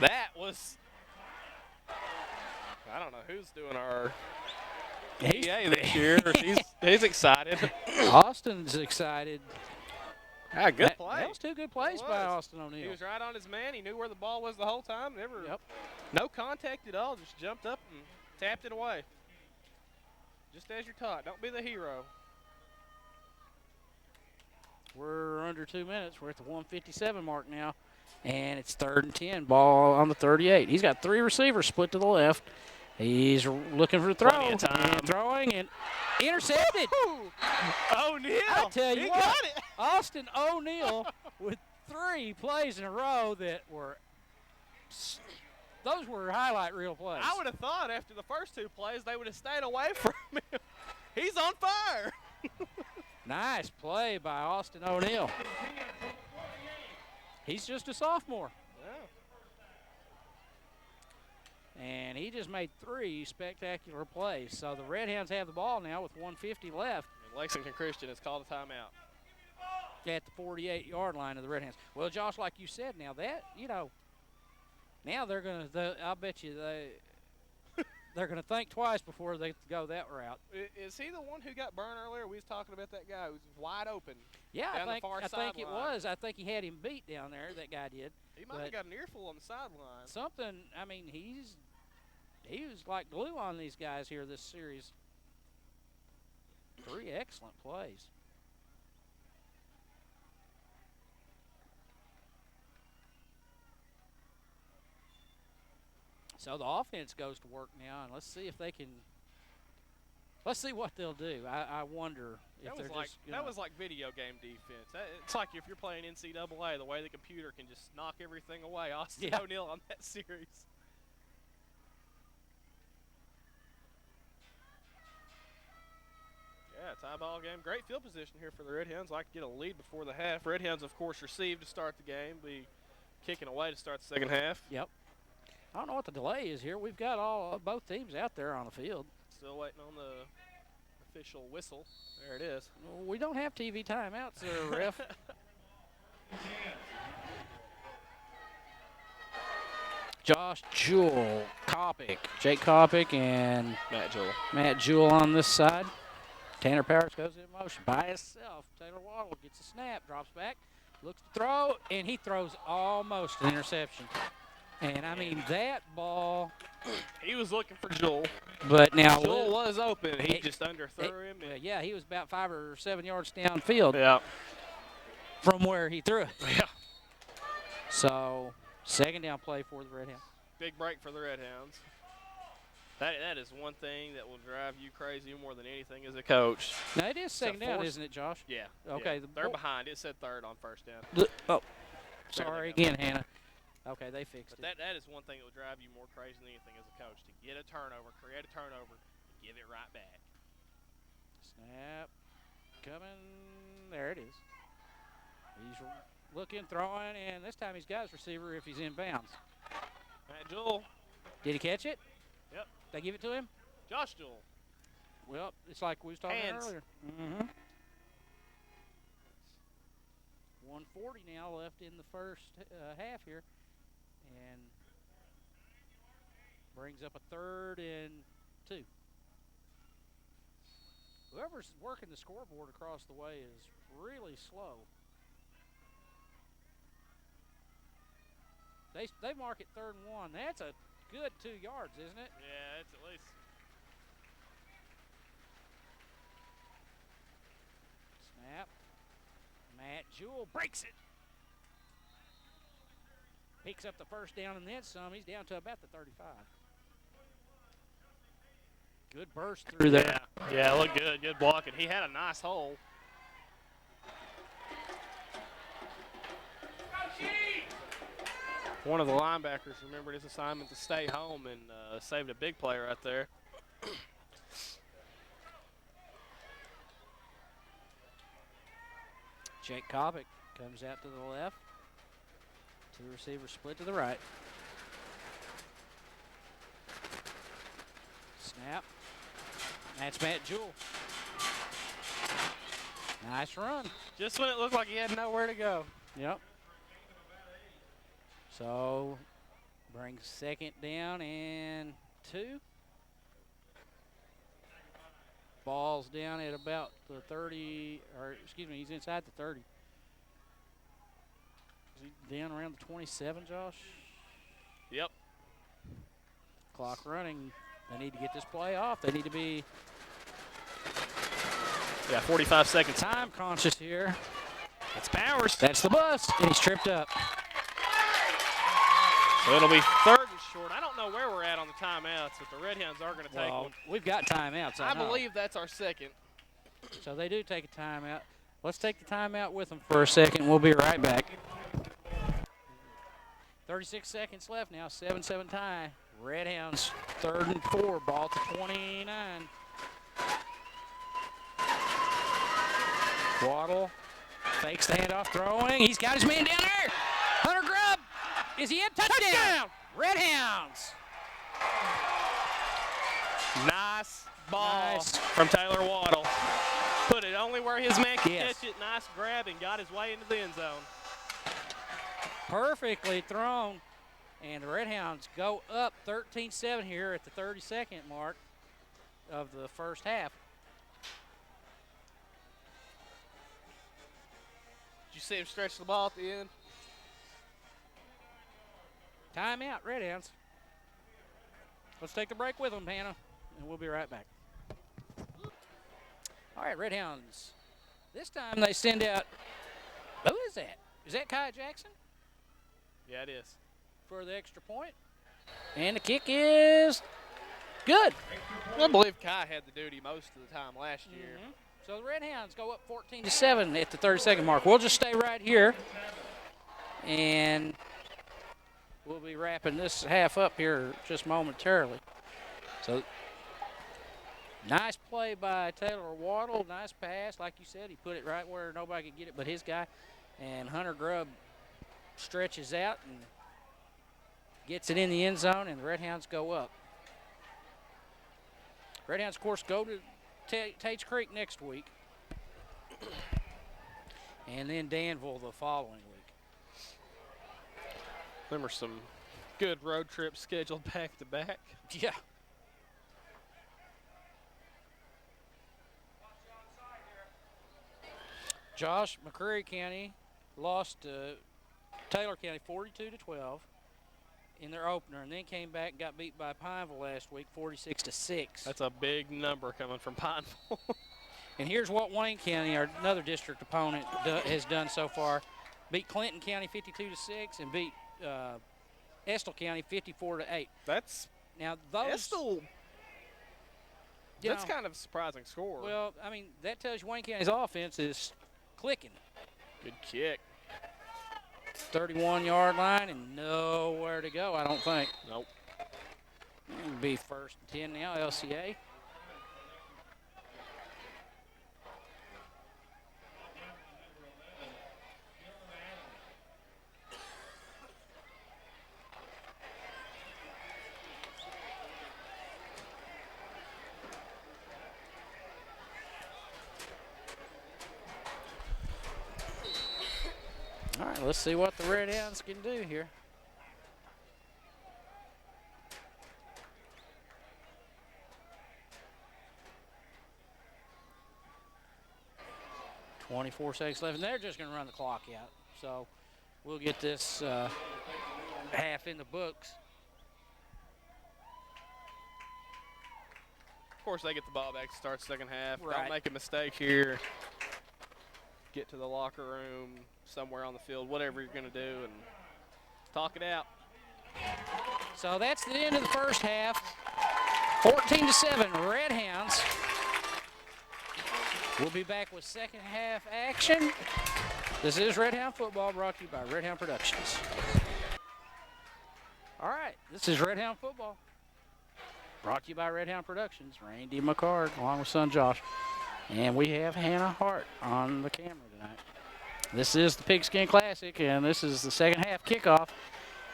That was. I don't know who's doing our EA this year. He's excited. Austin's excited. Good play. That was 2 good plays by Austin O'Neill. He was right on his man. He knew where the ball was the whole time. No contact at all. Just jumped up and tapped it away. Just as you're taught. Don't be the hero. We're under 2 minutes. We're at the 1:57 mark now. And it's 3rd and 10. Ball on the 38. He's got 3 receivers split to the left. He's looking for the throw. Plenty of time. And throwing and intercepted. O'Neill. I tell you what, got it. Austin O'Neill with 3 plays in a row that were those were highlight reel plays. I would have thought after the first 2 plays they would have stayed away from him. He's on fire. Nice play by Austin O'Neill. He's just a sophomore. Yeah. And he just made 3 spectacular plays. So the Redhounds have the ball now with 1:50 left. And Lexington Christian has called a timeout. At the 48-yard line of the Redhounds. Well, Josh, like you said, now that, now they're going to, I'll bet you they're going to think twice before they go that route. Is he the one who got burned earlier? We was talking about that guy who was wide open. Yeah, down I the think it was. I think he had him beat down there, that guy did. He might have got an earful on the sideline. Something, I mean, he was like glue on these guys here this series. 3 excellent plays. So the offense goes to work now, and let's see if they can. Let's see what they'll do. I wonder if they're just. That was like video game defense. It's like if you're playing NCAA, the way the computer can just knock everything away. Austin O'Neill on that series. Yeah, tie ball game. Great field position here for the Redhounds. Like to get a lead before the half. Redhounds, of course, receive to start the game. Be kicking away to start the second half. Yep. I don't know what the delay is here. We've got both teams out there on the field. Still waiting on the official whistle. There it is. We don't have TV timeouts there, ref. Josh Jewell, Jake Kopic, and Matt Jewell on this side. Tanner Powers goes in motion by himself. Taylor Waddle gets a snap, drops back, looks to throw, and he throws almost an interception. And, I mean, that ball. He was looking for Jewell. But now Joel was open. He just underthrew him. Yeah, he was about 5 or 7 yards downfield. Yeah. From where he threw it. Yeah. So, second down play for the Redhounds. Big break for the Redhounds. That is one thing that will drive you crazy more than anything as a coach. Now, it is second down, isn't it, Josh? Yeah. Okay. Yeah. They're behind. It said third on first down. Sorry again, Hannah. Okay, they fixed it. That is one thing that will drive you more crazy than anything as a coach, to get a turnover, create a turnover, and give it right back. Snap. Coming. There it is. He's looking, throwing, and this time he's got his receiver if he's in bounds. Matt Jewell. Did he catch it? Yep. They give it to him? Josh Jewell. Well, it's like we was talking earlier. 1:40 now left in the first half here. And brings up a 3rd and 2. Whoever's working the scoreboard across the way is really slow. They mark it 3rd and 1. That's a good 2 yards, isn't it? Yeah, it's at least. Snap. Matt Jewell breaks it. Picks up the first down and then some. He's down to about the 35. Good burst through there. Yeah, looked good. Good blocking. He had a nice hole. One of the linebackers remembered his assignment to stay home and saved a big play right there. Jake Kopic comes out to the left. 2 receivers split to the right. Snap. That's Matt Jewell. Nice run. Just when it looked like he had nowhere to go. Yep. So, brings 2nd down and 2. Ball's down at about the 30, or excuse me, he's inside the 30. Is he down around the 27, Josh? Yep. Clock running. They need to get this play off. They need to be 45 seconds. Time conscious here. It's Powers. That's the bust, and he's tripped up. So it'll be 3rd and short. I don't know where we're at on the timeouts, but the Redhounds are going to take one. We've got timeouts. I believe that's our 2nd. So they do take a timeout. Let's take the timeout with them for a second. We'll be right back. 36 seconds left now. 7-7 tie. Redhounds 3rd and 4. Ball to 29. Waddle fakes the handoff, throwing. He's got his man down there. Hunter Grubb. Is he in? Touchdown! Redhounds. Nice ball from Taylor Waddle. Put it only where his man can catch it. Nice grab and got his way into the end zone. Perfectly thrown. And the Redhounds go up 13-7 here at the 30-second mark of the first half. Did you see him stretch the ball at the end? Timeout, Redhounds. Let's take the break with them, Hannah, and we'll be right back. All right, Redhounds. This time they send out, who is that? Is that Kai Jackson? Yeah, it is. For the extra point. And the kick is good. I believe Kai had the duty most of the time last year. So the Redhounds go up 14-7 at the 30-second mark. We'll just stay right here, and we'll be wrapping this half up here just momentarily. So nice play by Taylor Waddle. Nice pass. Like you said, he put it right where nobody could get it but his guy. And Hunter Grubb stretches out and gets it in the end zone, and the Redhounds go up. Redhounds, of course, go to Tates Creek next week, and then Danville the following week. There were some good road trips scheduled back to back. Yeah. Josh, McCreary County lost to Taylor County 42-12. in their opener, and then came back and got beat by Pineville last week, 46-6. That's a big number coming from Pineville. And here's what Wayne County, our another district opponent, has done so far: beat Clinton County 52-6, and beat Estill County 54-8. That's now those. Estill. That's kind of a surprising score. Well, I mean, that tells you Wayne County's offense is clicking. Good kick. 31-yard line and nowhere to go, I don't think. Nope. It'll be 1st and 10 now, LCA. All right, let's see what the Redhounds can do here. .24 seconds left, and they're just going to run the clock out. So we'll get this half in the books. Of course, they get the ball back to start second half. Right. Don't make a mistake here. Get to the locker room, somewhere on the field, whatever you're going to do, and talk it out. So that's the end of the first half. 14-7, Redhounds. We'll be back with second half action. This is Redhound Football, brought to you by Redhound Productions. All right, this is Redhound Football, brought to you by Redhound Productions. Randy McCard, along with son Josh. And we have Hannah Hart on the camera tonight. This is the Pigskin Classic, and this is the second half kickoff.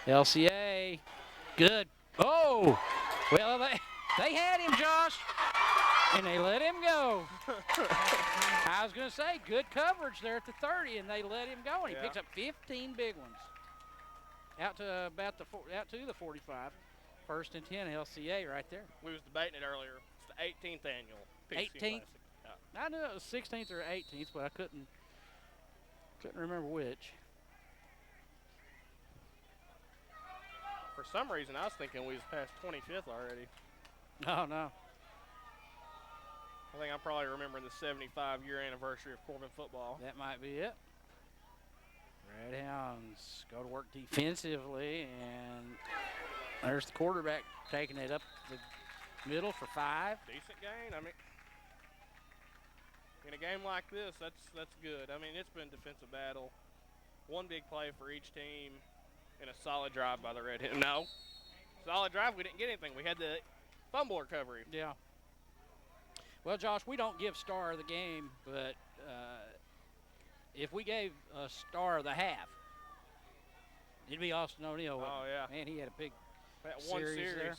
LCA, good. Oh, well, they had him, Josh, and they let him go. I was going to say, good coverage there at the 30, and they let him go, and he picks up 15 big ones. Out to about the 45. 1st and 10, LCA right there. We was debating it earlier. It's the 18th annual Pigskin 18th? Classic. Yeah. I knew it was 16th or 18th, but I couldn't remember which. For some reason, I was thinking we was past 25th already. No, no. I think I'm probably remembering the 75-year anniversary of Corbin football. That might be it. Redhounds go to work defensively, and there's the quarterback taking it up the middle for 5. Decent gain. I mean, in a game like this, that's good. I mean, it's been a defensive battle. One big play for each team, and a solid drive by the Redhounds. No, solid drive. We didn't get anything. We had the fumble recovery. Yeah. Well, Josh, we don't give star of the game, but if we gave a star of the half, it'd be Austin O'Neill. Oh, yeah. Man, he had a big that one series. There.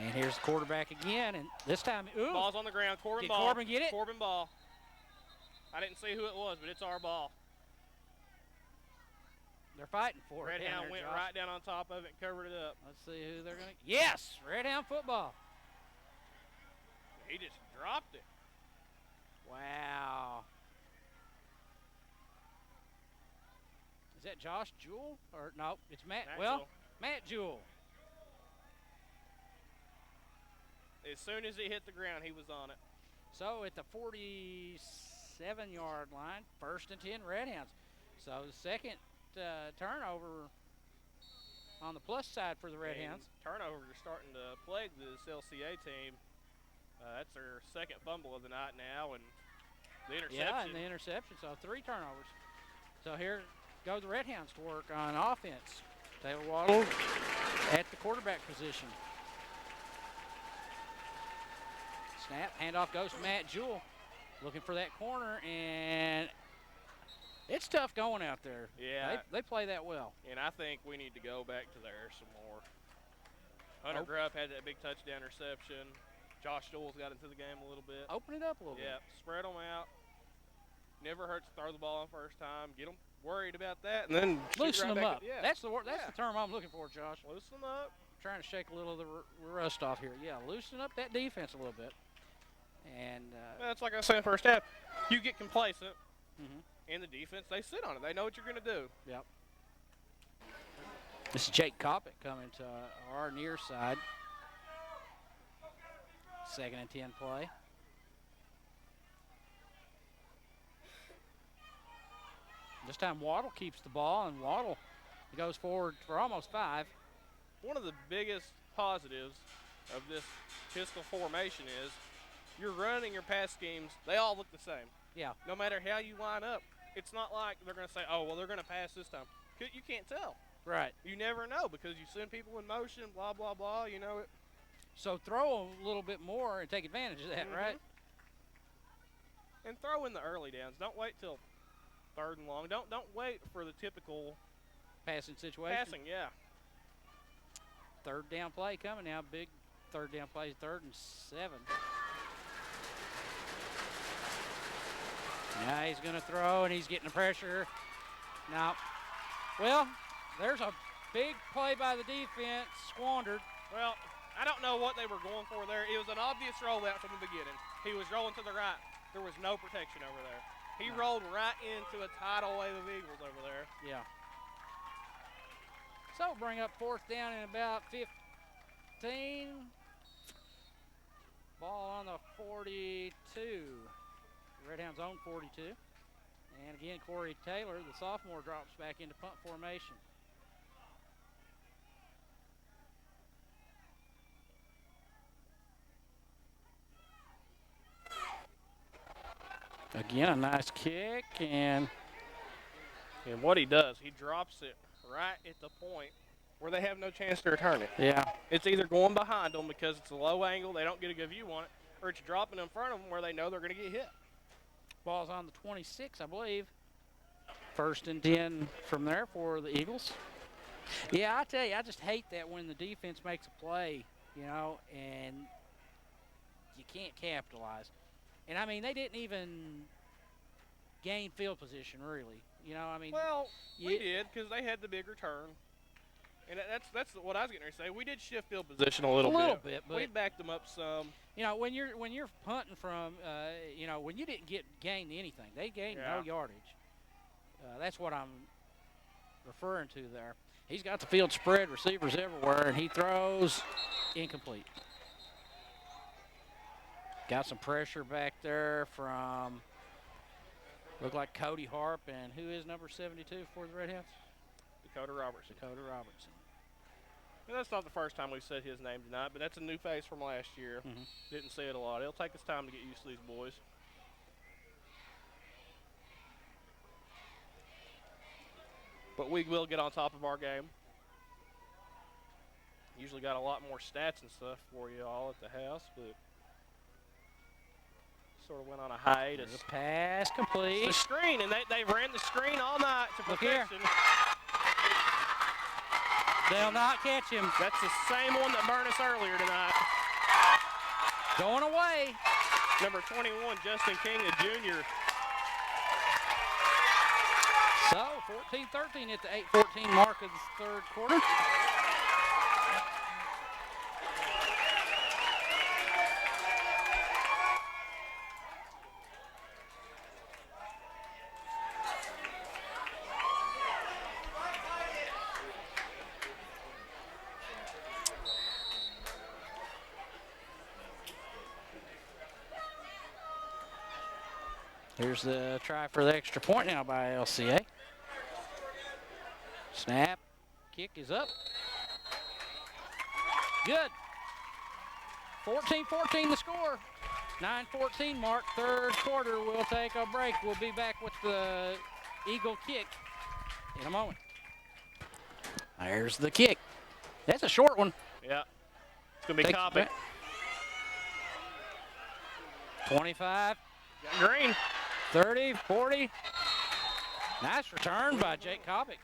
And here's the quarterback again, and this time, ooh. Ball's on the ground. Corbin Did ball. Corbin get it? Corbin ball. I didn't see who it was, but it's our ball. They're fighting for it. Redhound went right down on top of it and covered it up. Let's see who they're going to. Yes, Redhound football. He just dropped it. Wow. Is that Josh Jewell? Or no, it's Matt. Jewell. Matt Jewell. As soon as he hit the ground, he was on it. So at the 47-yard line, 1st and 10, Redhounds. So the second turnover on the plus side for the Redhounds. Turnovers are starting to plague this LCA team. That's their second fumble of the night now, and the interception. Yeah, and the interception. So 3 turnovers. So here go the Redhounds to work on offense. Taylor Waddle at the quarterback position. Snap, handoff goes to Matt Jewell. Looking for that corner, and it's tough going out there. Yeah. They play that well. And I think we need to go back to there some more. Hunter Grubb had that big touchdown reception. Josh Jewell's got into the game a little bit. Open it up a little bit. Yeah, spread them out. Never hurts to throw the ball on first time. Get them worried about that, and then loosen them up. Yeah. That's the term I'm looking for, Josh. Loosen them up. Trying to shake a little of the rust off here. Yeah, loosen up that defense a little bit. And that's like I said in the first half. You get complacent. Mm-hmm. And the defense, they sit on it. They know what you're going to do. Yep. This is Jake Coppett coming to our near side. 2nd and 10 play. This time Waddle keeps the ball, and Waddle goes forward for almost 5. One of the biggest positives of this pistol formation is you're running your pass schemes. They all look the same. Yeah. No matter how you line up, it's not like they're going to say, oh, well, they're going to pass this time. You can't tell. Right. You never know because you send people in motion, blah, blah, blah. You know it. So throw a little bit more and take advantage of that, right? And throw in the early downs. Don't wait till 3rd and long. Don't wait for the typical passing situation. Passing, yeah. 3rd down play coming now. Big 3rd down play, 3rd and 7. Now he's going to throw, and he's getting the pressure. Now, well, there's a big play by the defense, squandered. Well, I don't know what they were going for there. It was an obvious rollout from the beginning. He was rolling to the right. There was no protection over there. He rolled right into a tidal wave of Eagles over there. Yeah. So bring up 4th down in about 15. Ball on the 42. Redhound's own 42. And again, Corey Taylor, the sophomore, drops back into punt formation. Again, a nice kick, and what he does, he drops it right at the point where they have no chance to return it. Yeah. It's either going behind them because it's a low angle, they don't get a good view on it, or it's dropping in front of them where they know they're going to get hit. Ball's on the 26, I believe. 1st and 10 from there for the Eagles. Yeah, I tell you, I just hate that when the defense makes a play, you know, and you can't capitalize. And, I mean, they didn't even gain field position, really. You know, I mean. Well, we did because they had the big return. And that's what I was getting ready to say. We did shift field position a little bit. But we backed them up some. You know, when you're punting from, you know, when you didn't gain anything, they gained no yardage. That's what I'm referring to there. He's got the field spread, receivers everywhere, and he throws incomplete. Got some pressure back there from, looked like Cody Harp, and who is number 72 for the Redhounds? Dakota Robertson. Well, that's not the first time we've said his name tonight, but that's a new face from last year. Didn't say it a lot. It'll take us time to get used to these boys. But we will get on top of our game. Usually got a lot more stats and stuff for you all at the house, but sort of went on a hiatus. There's a pass complete. The screen, and they ran the screen all night to perfection. They'll not catch him. That's the same one that burned us earlier tonight. Going away. Number 21, Justin King, a junior. So, 14-13 at the 8:14 mark of the 3rd quarter. Here's the try for the extra point now by LCA. Snap. Kick is up. Good. 14-14 the score. 9:14 mark, 3rd quarter. We'll take a break. We'll be back with the Eagle kick in a moment. There's the kick. That's a short one. Yeah. It's going to be Coppin. 25. Got green. 30, 40. Nice return by Jake Coppin.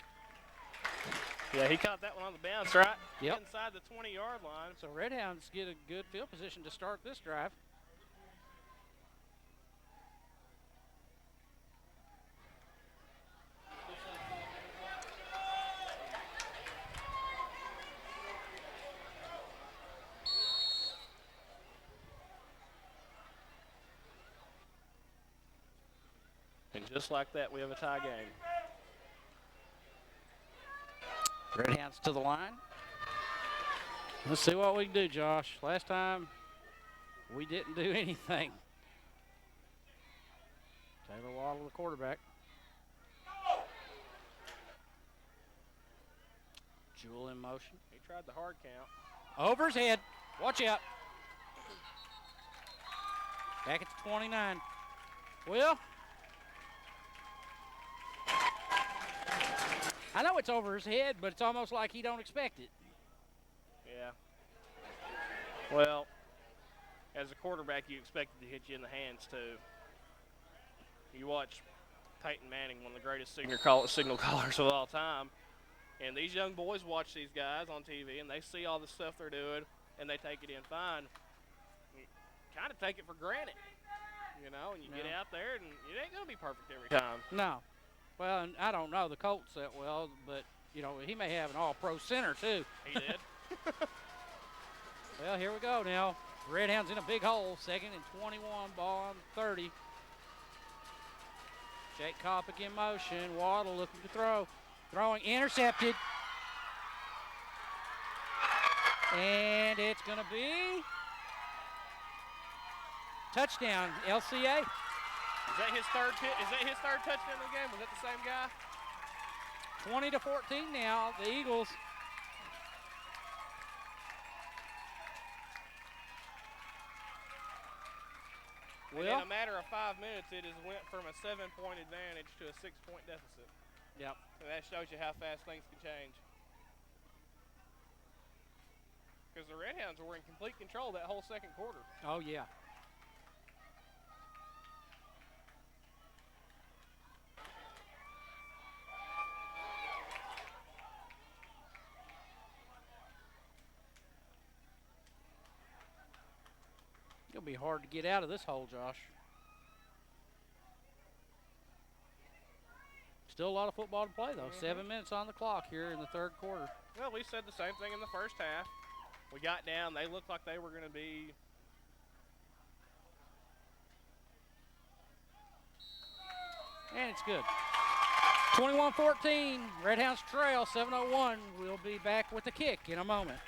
Yeah, he caught that one on the bounce, right? Yep. Inside the 20-yard line. So Redhounds get a good field position to start this drive. And just like that, we have a tie game. Redhounds to the line. Let's see what we can do, Josh. Last time, we didn't do anything. Taylor Waddle, the quarterback. Jewel in motion. He tried the hard count. Over his head. Watch out. Back at the 29. Well, I know it's over his head, but it's almost like he don't expect it. Yeah. Well, as a quarterback, you expect it to hit you in the hands, too. You watch Peyton Manning, one of the greatest signal callers of all time, and these young boys watch these guys on TV, and they see all the stuff they're doing, and they take it in fine. You kind of take it for granted, and you get out there, and it ain't going to be perfect every time. No. Well, and I don't know the Colts that well, but, he may have an all-pro center, too. He did. Well, here we go now. Redhounds in a big hole. 2nd and 21, ball on 30. Jake Kopic in motion. Waddle looking to throw. Throwing, intercepted. And it's going to be touchdown, LCA. Is that his third touchdown of the game? Was that the same guy? 20-14 now, the Eagles. And in a matter of 5 minutes, it has went from a 7-point advantage to a 6-point deficit. Yep. So that shows you how fast things can change. Because the Redhounds were in complete control that whole second quarter. Oh, yeah. It'll be hard to get out of this hole, Josh. Still a lot of football to play, though. 7 minutes on the clock here in the third quarter. Well, we said the same thing in the first half. We got down. They looked like they were going to be. And it's good. 21-14. Redhounds trail. 7:01. We'll be back with the kick in a moment.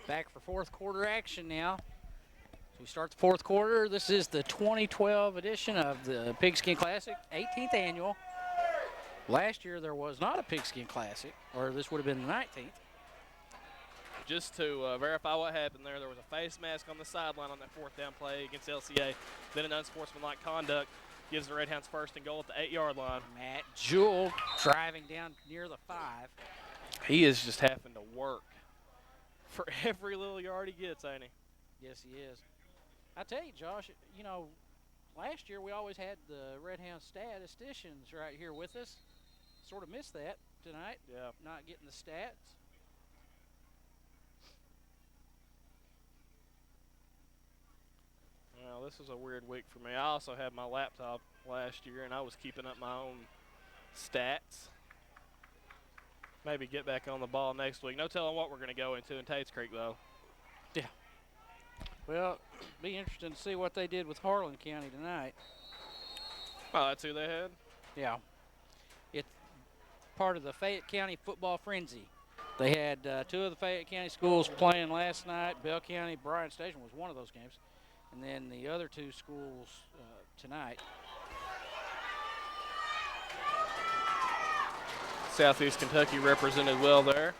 Back for fourth quarter action now. So we start the fourth quarter. This is the 2012 edition of the Pigskin Classic, 18th annual. Last year there was not a Pigskin Classic, or this would have been the 19th. Just to verify what happened there was a face mask on the sideline on that fourth down play against LCA. Then an unsportsmanlike conduct gives the Redhounds first and goal at the 8-yard line. Matt Jewell driving down near the 5. He is just having to work for every little yard he gets, ain't he? Yes, he is. I tell you, Josh, last year we always had the Redhound statisticians right here with us. Sort of missed that tonight. Yeah. Not getting the stats. Well, this is a weird week for me. I also had my laptop last year, and I was keeping up my own stats. Maybe get back on the ball next week. No telling what we're going to go into in Tates Creek, though. Yeah. Well, be interesting to see what they did with Harlan County tonight. Oh, that's who they had? Yeah. It's part of the Fayette County football frenzy. They had 2 of the Fayette County schools playing last night. Bell County, Bryan Station was one of those games. And then the other 2 schools tonight. Southeast Kentucky represented well there.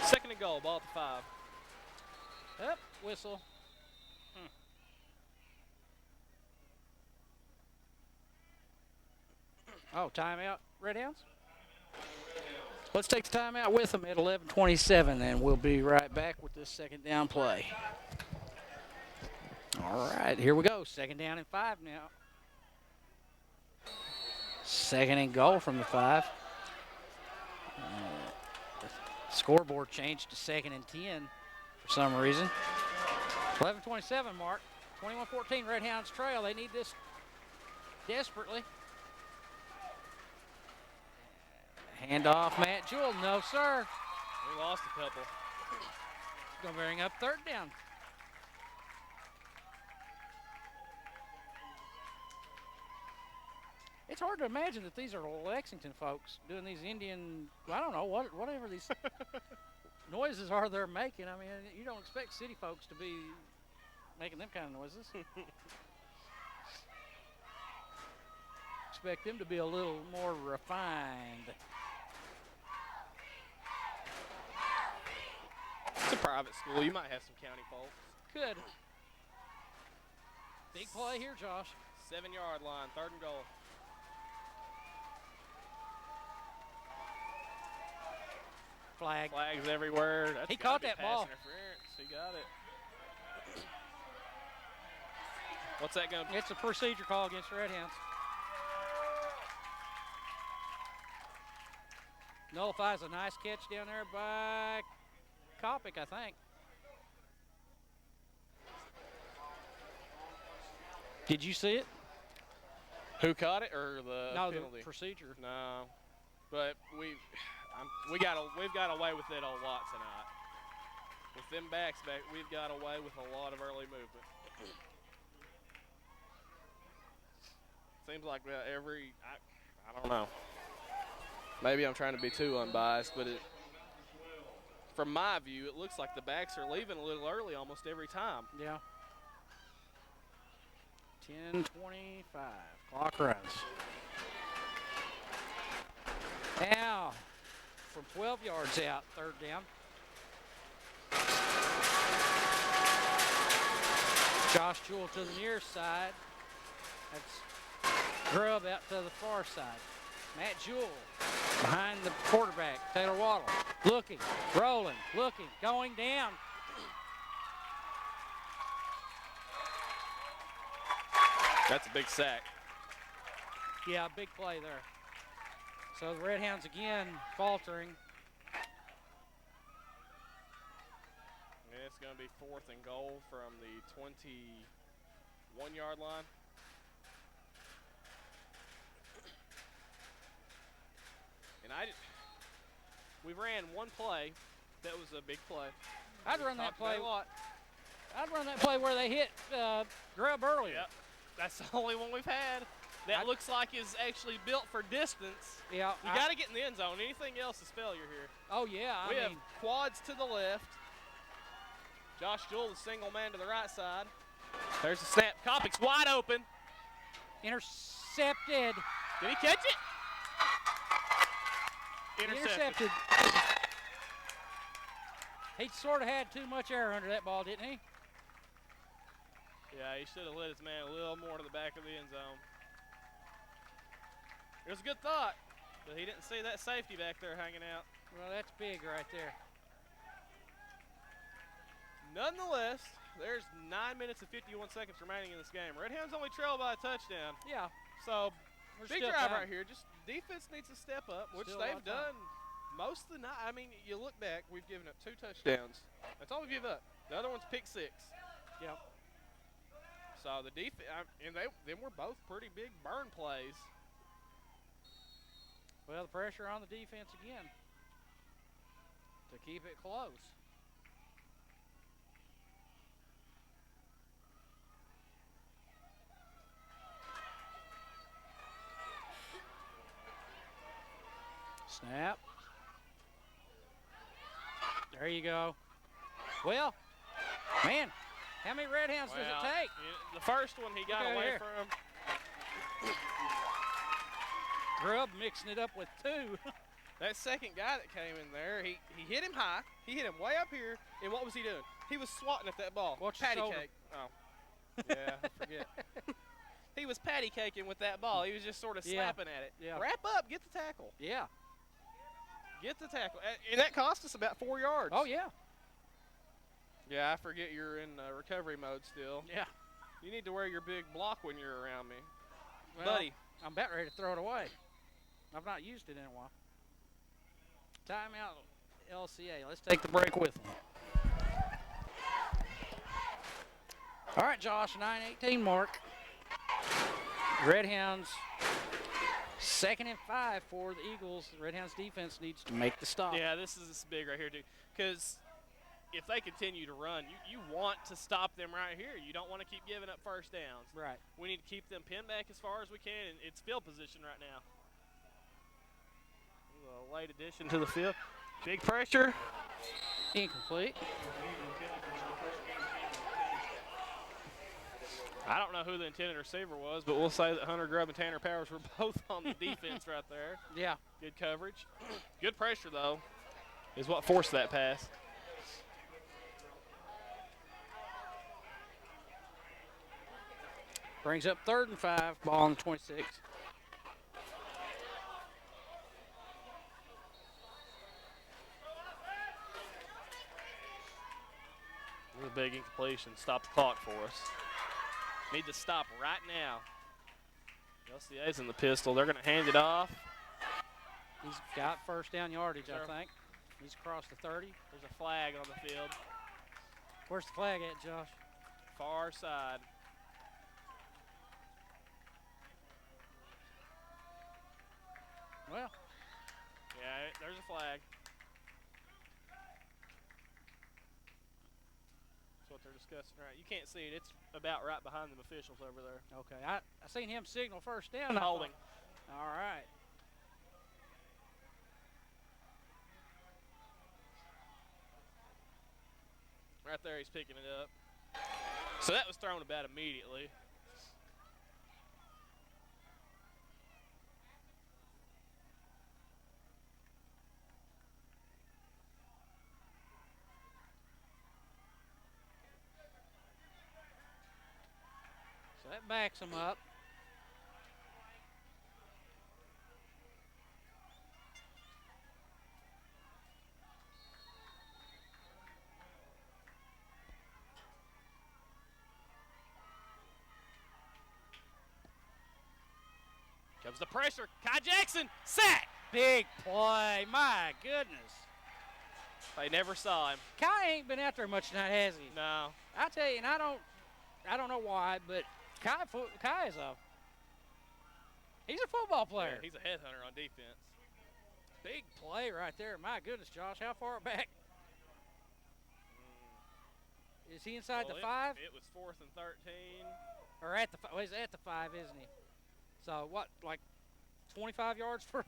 2nd and goal, ball at the 5. Up, whistle. Oh, timeout, Redhounds? Let's take the timeout with them at 11:27, and we'll be right back with this second down play. All right, here we go. 2nd down and 5 now. 2nd and goal from the 5. The scoreboard changed to 2nd and 10 for some reason. 11:27 mark. 21-14, Redhounds trail. They need this desperately. Handoff, Matt Jewell. No, sir. We lost a couple. Going to bring up 3rd down. It's hard to imagine that these are Lexington folks doing these Indian, I don't know, whatever these noises are they're making. I mean, you don't expect city folks to be making them kind of noises. Expect them to be a little more refined. It's a private school. You might have some county folks. Good. Big play here, Josh. 7-yard line, 3rd and goal. Flag. Flags everywhere. That's He caught that pass ball. Interference. He got it. What's that going to be? It's a procedure call against the Redhounds. Nullifies a nice catch down there by Kopic, I think. Did you see it? Who caught it or the penalty? The procedure. No, but we've got away with it a lot tonight. With them backs back, we've got away with a lot of early movement. Seems like I don't know. Maybe I'm trying to be too unbiased, but from my view, it looks like the backs are leaving a little early almost every time. Yeah. 10:25. Clock runs. Now, from 12 yards out, 3rd down. Josh Jewell to the near side. That's Grubb out to the far side. Matt Jewell behind the quarterback, Taylor Waddle. Looking, rolling, looking, going down. That's a big sack. Yeah, big play there. So the Redhounds again faltering. And it's going to be 4th and goal from the 21-yard line. And we ran one play that was a big play. I'd run that play. A lot. I'd run that play where they hit Grubb earlier. Yep. That's the only one we've had. That looks like is actually built for distance. Yeah. You got to get in the end zone. Anything else is failure here. Oh, yeah. We have quads to the left. Josh Jewell, the single man to the right side. There's the snap. Kopic's wide open. Intercepted. Did he catch it? Intercepted. He sort of had too much air under that ball, didn't he? Yeah, he should have led his man a little more to the back of the end zone. It was a good thought, but he didn't see that safety back there hanging out. Well, that's big right there. Nonetheless, there's 9 minutes and 51 seconds remaining in this game. Redhounds only trail by a touchdown. Yeah. So, There's big still drive time. right here. Just defense needs to step up, which Still a lot they've of time. done most of the night. I mean, you look back, we've given up 2 touchdowns. That's all we give up. The other one's pick 6. Yep. So the defense, and them were both pretty big burn plays. Well, the pressure on the defense again to keep it close. Snap. There you go. Well, man, how many Redhounds does it take? The first one he got Okay, away here. from. Grubb mixing it up with 2. That second guy that came in there, he hit him high. He hit him way up here. And what was he doing? He was swatting at that ball. Watch your patty shoulder. cake. Oh. Yeah, I forget. He was patty caking with that ball. He was just sort of Yeah. slapping at it. Yeah. Wrap up. Get the tackle. Yeah. Get the tackle. And that cost us about 4 yards. Oh, yeah. Yeah, I forget you're in recovery mode still. Yeah. You need to wear your big block when you're around me. Well, Buddy. I'm about ready to throw it away. I've not used it in a while. Timeout, LCA. Let's take the break with them. All right, Josh, 9:18 mark. Redhounds, 2nd and 5 for the Eagles. The Redhounds defense needs to make the stop. Yeah, this is big right here, too. Because if they continue to run, you want to stop them right here. You don't want to keep giving up first downs. Right. We need to keep them pinned back as far as we can, and it's field position right now. A late addition to the field. Big pressure. Incomplete. I don't know who the intended receiver was, but we'll say that Hunter Grubb and Tanner Powers were both on the defense right there. Yeah. Good coverage. Good pressure, though, is what forced that pass. Brings up 3rd and 5, ball on the 26. This is a big incompletion. Stop the clock for us. Need to stop right now. LCA's in the pistol. They're going to hand it off. He's got first down yardage, I think. He's across the 30. There's a flag on the field. Where's the flag at, Josh? Far side. Well. Yeah, there's a flag. That's what they're discussing right. You can't see it. It's about right behind the officials over there. Okay. I seen him signal first down. Holding. All right. Right there, he's picking it up. So that was thrown about immediately. So that backs him up. Comes the pressure. Kai Jackson, sack. Big play. My goodness. They never saw him. Kai ain't been out there much tonight, has he? No. I tell you, and I don't know why, but Kai is he's a football player. Yeah, he's a headhunter on defense. Big play right there. My goodness, Josh, how far back? Is he inside the 5? It was 4th and 13. Or at the well, he's at the 5, isn't he? So what, like 25 yards for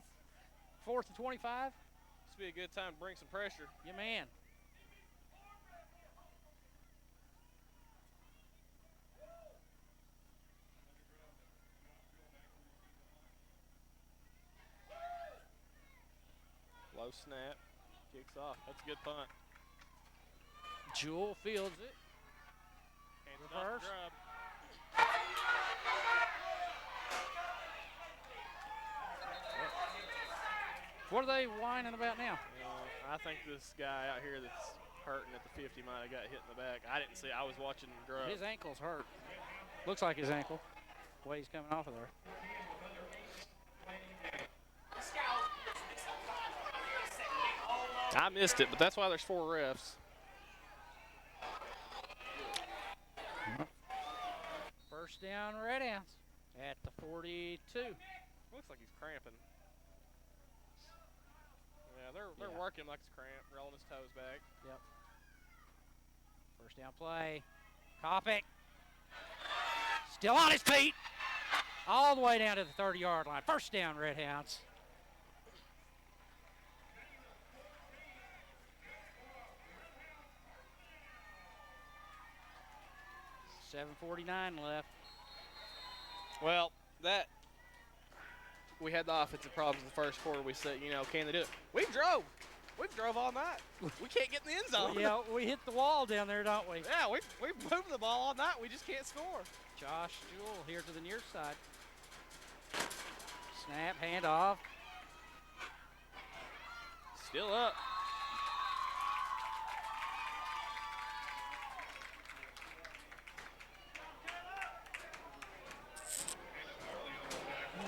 4th and 25? This would be a good time to bring some pressure. Yeah, man. Low snap. Kicks off. That's a good punt. Jewell fields it. Reverse. What are they whining about now? I think this guy out here that's hurting at the 50 might have got hit in the back. I didn't see. I was watching Grubb. His ankle's hurt. Looks like his ankle. The way he's coming off of there. I missed it, but that's why there's 4 refs. First down, Redhounds at the 42. Looks like he's cramping. Yeah, they're working like it's cramped, rolling his toes back. Yep. First down play. Kopic. Still on his feet. All the way down to the 30-yard line. First down, Redhounds. $7:49 left. Well, we had the offensive problems in the first quarter. We said, can they do it? We've drove all night. We can't get in the end zone. Yeah, we hit the wall down there, don't we? Yeah, we've moved the ball all night. We just can't score. Josh Jewell here to the near side. Snap, handoff. Still up.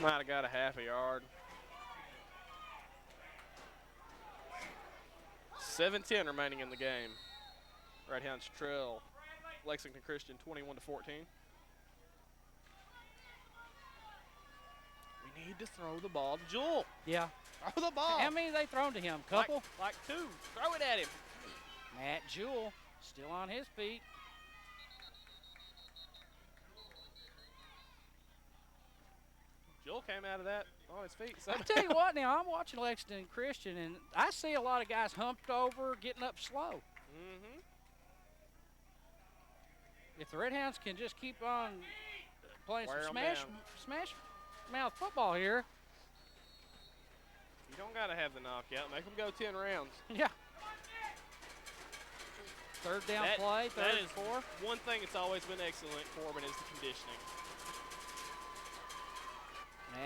Might have got a half a yard. 7:10 remaining in the game. Redhounds trail Lexington Christian 21-14. We need to throw the ball to Jewell. Yeah. Throw the ball. How many they thrown to him? Couple? Like 2. Throw it at him. Matt Jewell still on his feet. Jewell came out of that on his feet. So. I tell you what, now I'm watching Lexington Christian, and I see a lot of guys humped over, getting up slow. Mm-hmm. If the Redhounds can just keep on playing Wear some 'em smash mouth football here. You don't got to have the knockout. Make them go 10 rounds. Yeah. Third down play, third and 4. One thing that's always been excellent, Corbin, is the conditioning.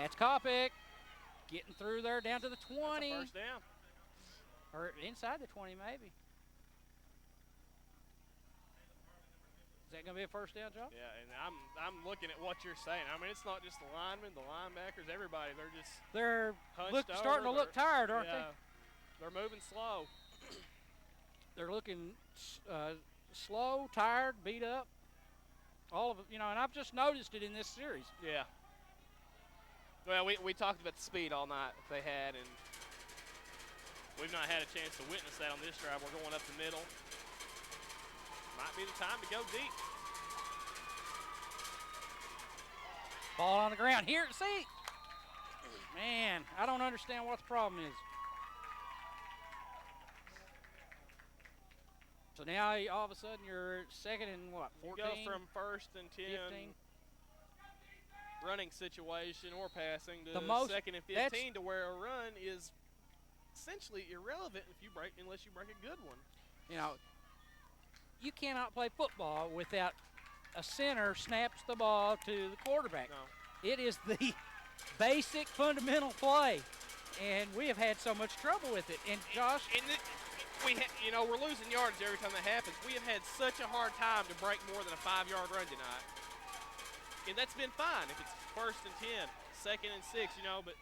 That's Kopic getting through there down to the 20. That's a first down. Or inside the 20 maybe. Is that going to be a first down, Joe? Yeah, and I'm looking at what you're saying. I mean, it's not just the linemen, the linebackers, everybody. They're just They're hunched starting to look tired, aren't they? They're moving slow. They're looking slow, tired, beat up. All of it, and I've just noticed it in this series. Yeah. Well, we talked about the speed all night they had, and we've not had a chance to witness that on this drive. We're going up the middle. Might be the time to go deep. Ball on the ground. Here, see? Man, I don't understand what the problem is. So now all of a sudden you're second and what, 14? You go from first and 10 15. Running situation or passing to second and 15 to where a run is essentially irrelevant unless you break a good one. You cannot play football without a center snaps the ball to the quarterback. No. It is the basic fundamental play, and we have had so much trouble with it. And Josh, we're losing yards every time that happens. We have had such a hard time to break more than a 5-yard run tonight, and that's been fine if it's first and 10, second and 6, but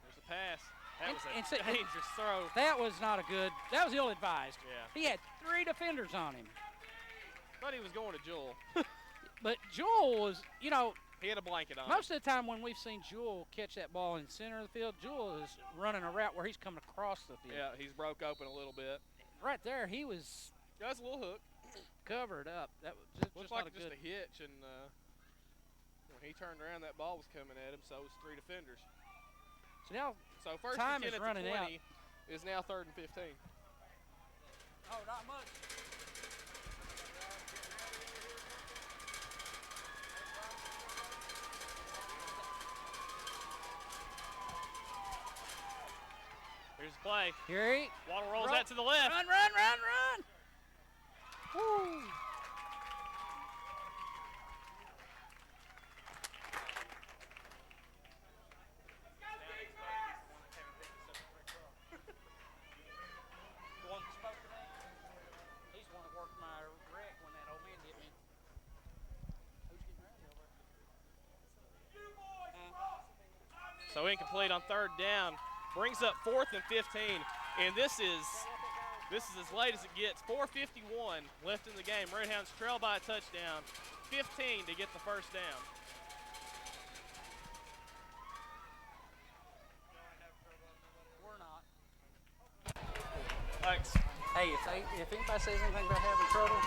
there's a pass. That was a dangerous throw. That was not a good. That was ill-advised. Yeah. He had 3 defenders on him. Thought he was going to Jewell. But Jewell was, he had a blanket on. Most of the time when we've seen Jewell catch that ball in the center of the field, Jewell is running a route where he's coming across the field. Yeah, he's broke open a little bit. Right there, he was. That was a little hook. Covered up. That was looked like just a hitch, and when he turned around, that ball was coming at him. So it was 3 defenders. So first time and 10 is at running the 20 out. Is now 3rd and 15. Oh, not much. Here's the play. Here he. Waddle rolls that to the left. Run. Woo. He's the one that worked my wreck when that old man hit me. Who's getting ready over? So incomplete on 3rd down. Brings up 4th and 15. And this is as late as it gets. 4:51 left in the game. Redhounds trail by a touchdown. 15 to get the first down. We're not. Thanks. Hey, if anybody says anything about having trouble,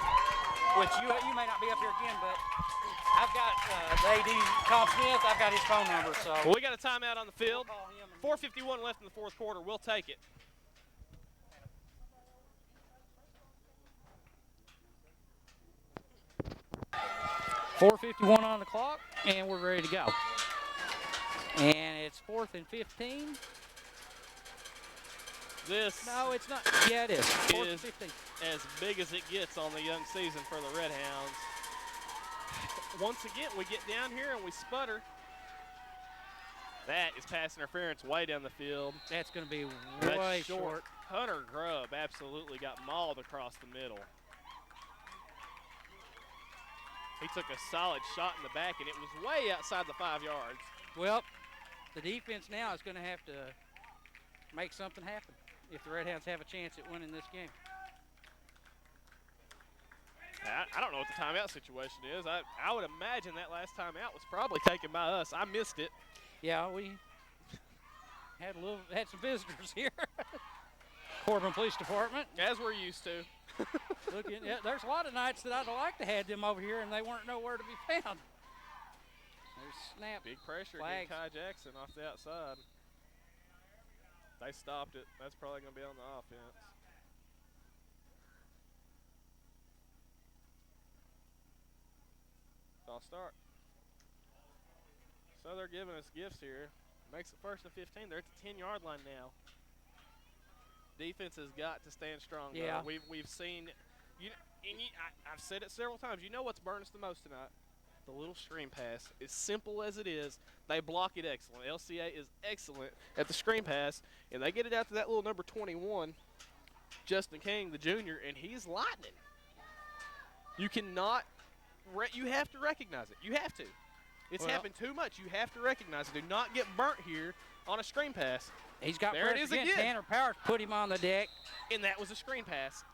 which you may not be up here again, but I've got the AD, Tom Smith, I've got his phone number. So Well, we got a timeout on the field. We'll call him 4:51 left in the 4th quarter. We'll take it. .451 on the clock, and we're ready to go. And it's 4th and 15. No, it's not. Yeah, it is. 4th and 15. As big as it gets on the young season for the Redhounds. Once again, we get down here and we sputter. That is pass interference way down the field. That's going to be way short. Hunter Grubb absolutely got mauled across the middle. He took a solid shot in the back, and it was way outside the 5 yards. Well, the defense now is going to have to make something happen if the Redhounds have a chance at winning this game. I don't know what the timeout situation is. I would imagine that last timeout was probably taken by us. I missed it. Yeah, we had some visitors here. Corbin Police Department. As we're used to. Yeah, there's a lot of nights that I'd like to have them over here, and they weren't nowhere to be found. There's snap. Big pressure flags. against Kai Jackson off the outside. They stopped it. That's probably going to be on the offense. False start. So they're giving us gifts here. Makes it 1st and 15. They're at the 10-yard line now. Defense has got to stand strong. Yeah. We've seen, I've said it several times. You know what's burned us the most tonight? The little screen pass. As simple as it is, they block it excellent. LCA is excellent at the screen pass, and they get it out to that little number 21, Justin King, the junior, and he's lightning. You cannot, you have to recognize it. You have to. It's happened too much. You have to recognize it. Do not get burnt here on a screen pass. He's got there it is again. again. Tanner Powers put him on the deck. And that was a screen pass.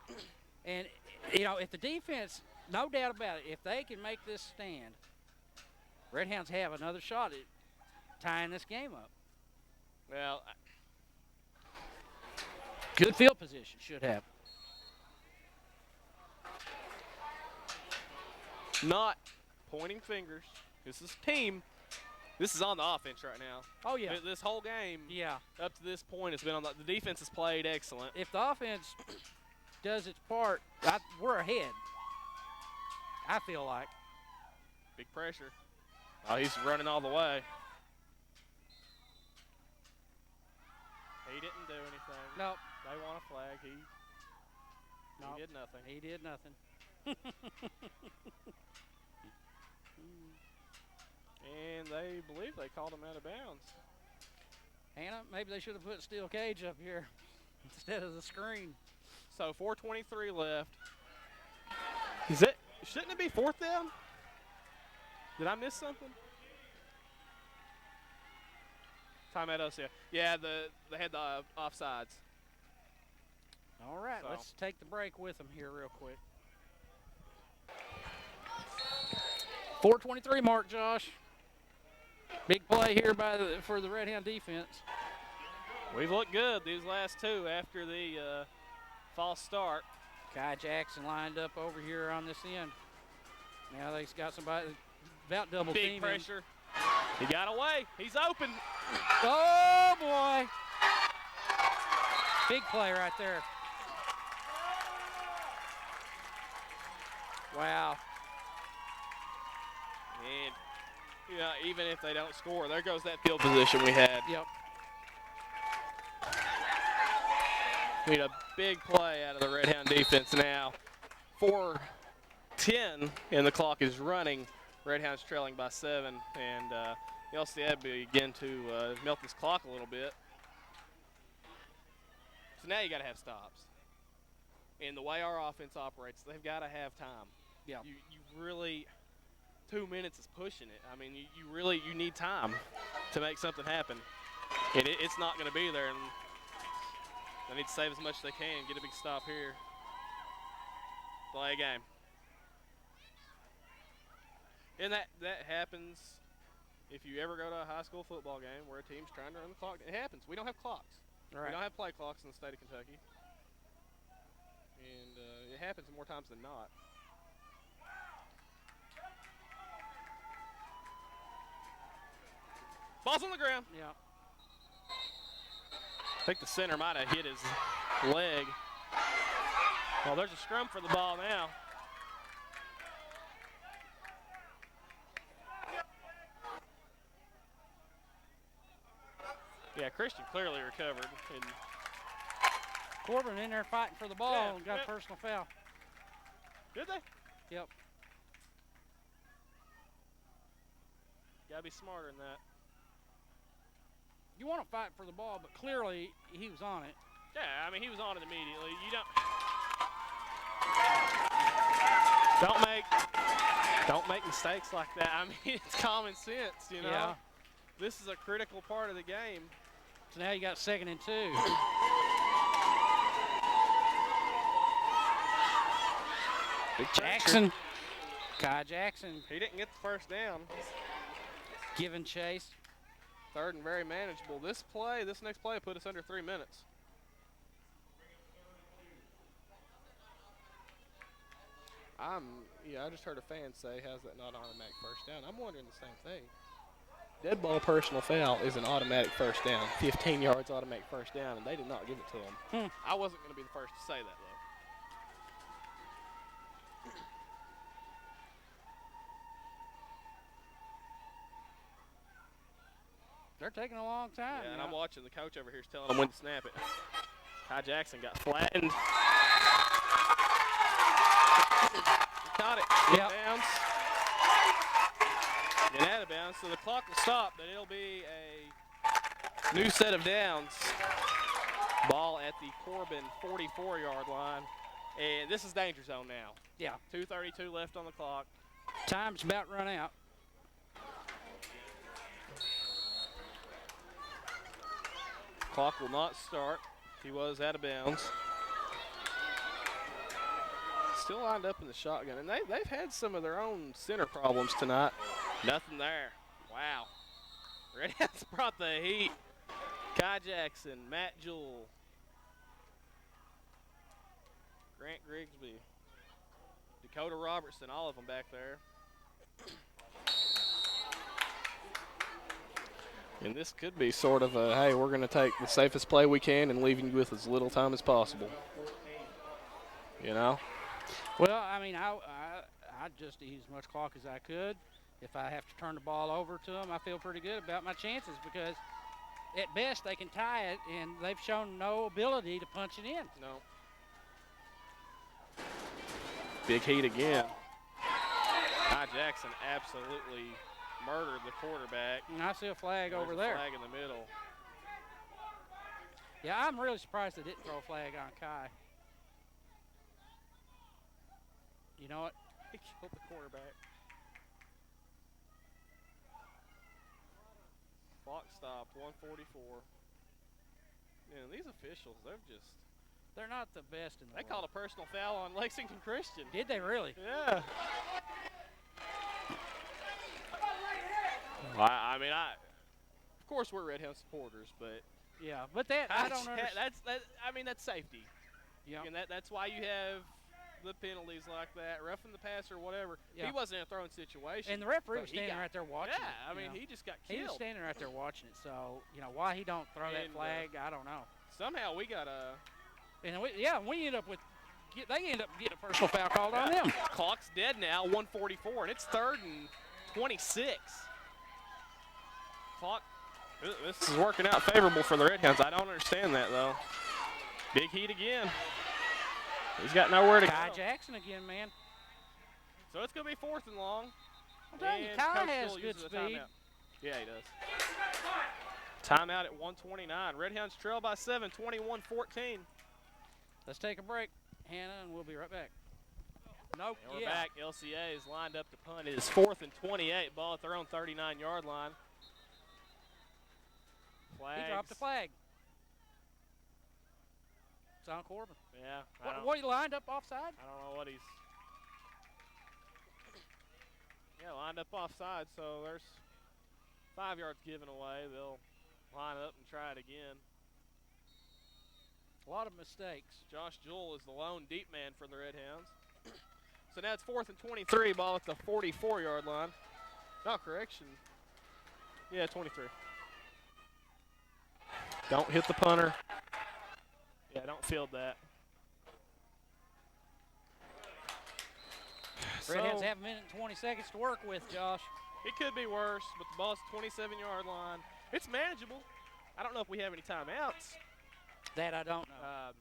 And, if the defense, no doubt about it, if they can make this stand, Redhounds have another shot at tying this game up. Well, good field position should have. Not pointing fingers. This is team. This is on the offense right now. Oh, yeah. This whole game, yeah, up to this point, has been on the defense has played excellent. If the offense does its part, we're ahead. I feel like. Big pressure. Oh, he's running all the way. He didn't do anything. Nope. They want a flag. He did nothing. He did nothing. And they believe they called him out of bounds. Hannah, maybe they should have put steel cage up here instead of the screen. So 4:23 left. Shouldn't it be 4th down? Did I miss something? Timeout OCA. Yeah, they had the offsides. All right, let's take the break with them here real quick. 4:23 mark, Josh. Big play here for the Redhound defense. We've looked good these last two after the false start. Kai Jackson lined up over here on this end. Now they've got somebody about double teaming. Big pressure. He got away. He's open. Oh, boy. Big play right there. Wow. And, even if they don't score, there goes that field position we had. Yep. We need a big play out of the Redhound defense now. 4:10, and the clock is running. Redhounds trailing by 7, and LCA begin to melt this clock a little bit. So now you got to have stops. And the way our offense operates, they've got to have time. Yeah. You really, 2 minutes is pushing it. I mean, you need time to make something happen. And it's not going to be there. And they need to save as much as they can, get a big stop here. Play a game. And that happens if you ever go to a high school football game where a team's trying to run the clock. It happens. We don't have clocks. Right. We don't have play clocks in the state of Kentucky. And it happens more times than not. Ball's on the ground. Yeah. I think the center might have hit his leg. Well, there's a scrum for the ball now. Yeah, Christian clearly recovered. And Corbin in there fighting for the ball Yeah, and got yeah. a personal foul. did they? Yep. Gotta be smarter than that. You want to fight for the ball, but clearly he was on it. Yeah, I mean, he was on it immediately. You don't make mistakes like that. I mean, it's common sense, you know. Yeah. This is a critical part of the game. So now you got 2nd and 2. Big Jackson. Kai Jackson He didn't get the first down. giving chase. 3rd and very manageable. This next play put us under 3 minutes. I just heard a fan say, how's that not automatic first down? I'm wondering the same thing. Dead ball personal foul is an automatic first down. 15 yards automatic first down, and they did not give it to him. I wasn't going to be the first to say that, though. They're taking a long time. Yeah, and I'm watching the coach over here is telling them when to snap it. Ty Jackson got flattened. He caught it. Yep. Bounds. And out of bounds, so the clock will stop, but it'll be a new set of downs. Ball at the Corbin 44-yard line. And this is danger zone now. Yeah. 2:32 left on the clock. Time's about run out. Clock will not start. He was out of bounds. Still lined up in the shotgun, and they've had some of their own center problems tonight. Nothing there. Wow. Redhounds brought the heat. Kai Jackson, Matt Jewell, Grant Grigsby, Dakota Robertson, all of them back there. And this could be sort of a, hey, we're going to take the safest play we can and leaving you with as little time as possible. You know? Well, I mean, I'd just use as much clock as I could. If I have to turn the ball over to them, I feel pretty good about my chances because at best they can tie it, and they've shown no ability to punch it in. No. Big heat again. Ty Jackson absolutely murdered the quarterback. And I see a flag There's over a there. Flag in the middle. Yeah, I'm really surprised they didn't throw a flag on Kai. You know what? He killed the quarterback. Clock stopped, 1:44. Man, these officials, They're not the best in the they world. called a personal foul on Lexington Christian. Did they really? Yeah. Well, I mean, of course we're Redhound supporters, but Yeah, but that I don't understand. That's safety. Yeah. And that's why you have the penalties like that, roughing the passer, whatever. Yeah. He wasn't in a throwing situation. And the referee but was he standing got- right there watching it. Yeah, I mean, you know. he just got killed. He was standing right there watching it, so, why he don't throw that And, flag, I don't know. Somehow we got a And we end up with, they end up getting a personal foul called on them. Clock's dead now, 1:44, and it's 3rd and 26. Clock, this is working out favorable for the Redhounds. I don't understand that, though. Big heat again. He's got nowhere to Kai go. Jackson again, man. So it's going to be 4th and long. I'm telling you, And Kai Coach has Jewell good uses a speed. timeout. Yeah, he does. Timeout at 1:29. Redhounds trail by 7, 21-14. Let's take a break, Hannah, and we'll be right back. Nope. And we're back. LCA is lined up to punt. It is 4th and 28. Ball at their own 39-yard line. Flags. He dropped the flag. It's on Corbin. Yeah. What he lined up offside? I don't know what he's. Yeah, lined up offside, so there's 5 yards given away. They'll line up and try it again. A lot of mistakes. Josh Jewell is the lone deep man for the Redhounds. So now it's 4th and 23, ball at the 44-yard line. No, correction. Yeah, 23. Don't hit the punter. Yeah, don't field that. Redheads have a minute and 20 seconds to work with, Josh. It could be worse, but the ball's 27-yard line. It's manageable. I don't know if we have any timeouts. That I don't know.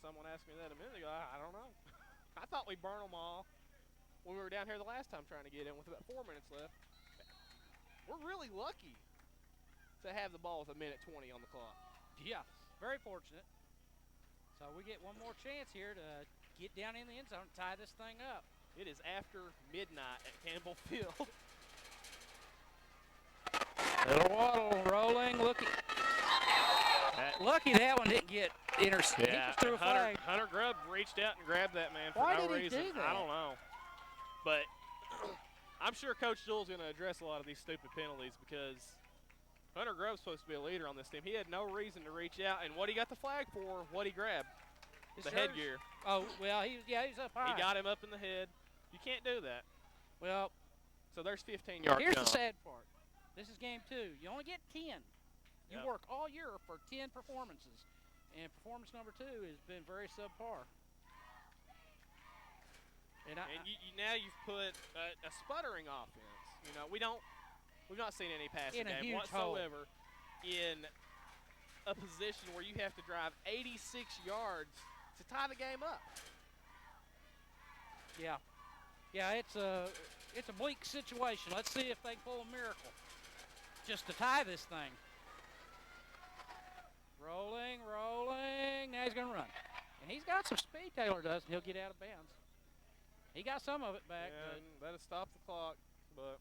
Someone asked me that a minute ago. I don't know. I thought we burned them all when we were down here the last time trying to get in with about 4 minutes left. We're really lucky to have the ball with 1:20 on the clock. Yeah, very fortunate. So we get one more chance here to get down in the end zone and tie this thing up. It is after midnight at Campbell Field. Little waddle rolling, looking. Lucky that one didn't get intercepted. Yeah, He just threw a flag. Hunter Grubb reached out and grabbed that man for Why no did he reason. do that? I don't know. But I'm sure Coach Jewell's going to address a lot of these stupid penalties because Hunter Grubb's supposed to be a leader on this team. He had no reason to reach out, and what he got the flag for, what he grabbed. The headgear. Oh, well, he's up high. He got him up in the head. You can't do that. Well, so there's 15 yards. Here's the sad part. This is game 2. You only get 10. You work all year for 10 performances. And performance number 2 has been very subpar. And now you've put a sputtering offense. We've not seen any passing game whatsoever in a position where you have to drive 86 yards to tie the game up. Yeah. Yeah, it's a bleak situation. Let's see if they can pull a miracle just to tie this thing. Rolling. Now he's going to run. And he's got some speed, Taylor does, and he'll get out of bounds. He got some of it back. And that'll stop the clock, but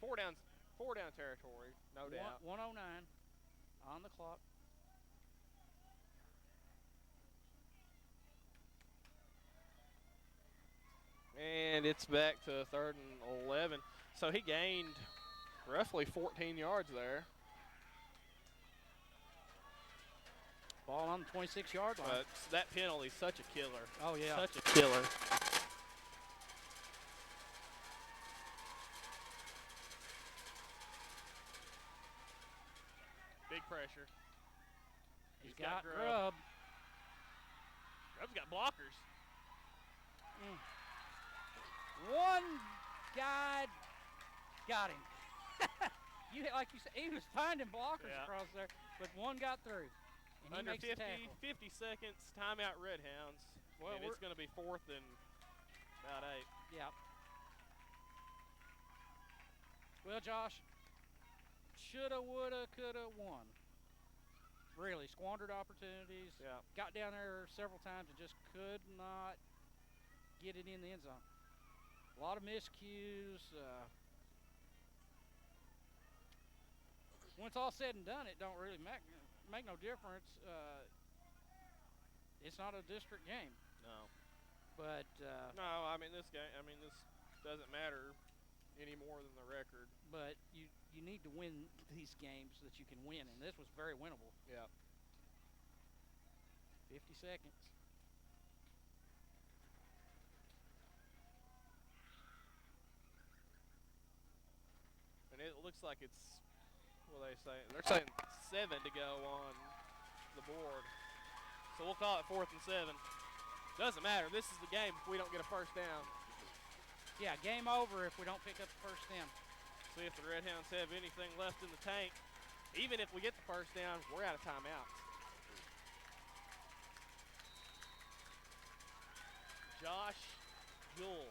four down territory, no doubt. 109 on the clock. And it's back to 3rd and 11. So he gained roughly 14 yards there. Ball on the 26-yard line. But that penalty's such a killer. Oh, yeah. Such a killer. Big pressure. He's got Grubb. Grubb's got blockers. One guy got him. Like you said, he was finding blockers across there, but one got through. And Under he makes 50 seconds, timeout Redhounds. Well, and it's going to be 4th and about 8. Yeah. Well, Josh, shoulda, woulda, coulda, won. Really, squandered opportunities. Yeah. Got down there several times and just could not get it in the end zone. A lot of miscues. When it's all said and done, it don't really make no difference. It's not a district game. No. But no, I mean this doesn't matter any more than the record. But you need to win these games so that you can win, and this was very winnable. Yeah. 50 seconds. And it looks like it's, what are they saying? They're saying 7 to go on the board. So we'll call it 4th and 7. Doesn't matter. This is the game if we don't get a first down. Yeah, game over if we don't pick up the first down. See if the Redhounds have anything left in the tank. Even if we get the first down, we're out of timeouts. Josh Jewell.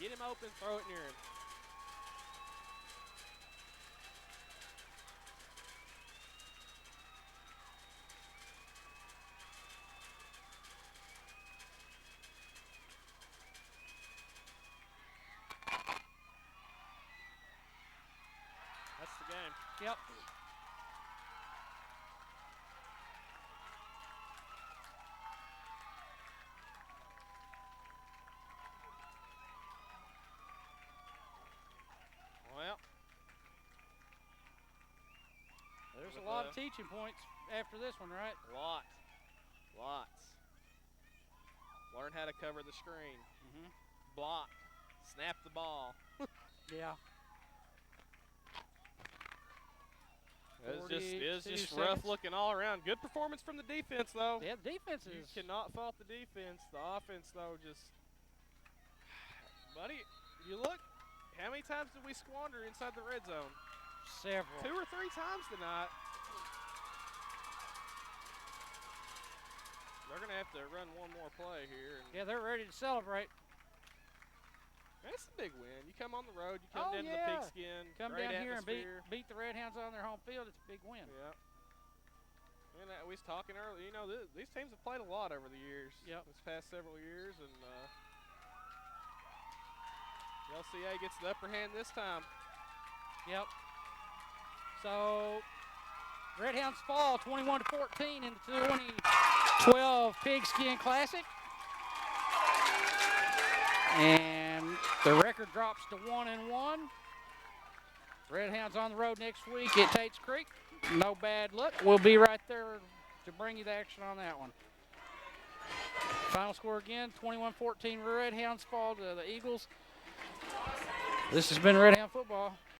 Get him open, throw it near him. That's the game. Yep. Well, there's a lot of teaching points after this one, right? Lots. Learn how to cover the screen. Mm-hmm. Block. Snap the ball. Yeah. It was just rough looking all around. Good performance from the defense, though. Yeah, the defense is. You cannot fault the defense. The offense, though, just. Buddy, you look. How many times did we squander inside the red zone? Several. 2 or 3 times tonight. They're going to have to run one more play here. Yeah, they're ready to celebrate. That's a big win. You come on the road, you come down to the pigskin. Come great down atmosphere. here and beat the Redhounds on their home field. It's a big win. Yeah. And we was talking earlier, you know, these teams have played a lot over the years. Yep. This past several years, and the LCA gets the upper hand this time. Yep. So, Redhounds fall 21-14 in the 2012 Pigskin Classic. And the record drops to 1-1. Redhounds on the road next week at Tate's Creek. No bad luck. We'll be right there to bring you the action on that one. Final score again, 21-14. Redhounds fall to the Eagles. This has been Redhound football.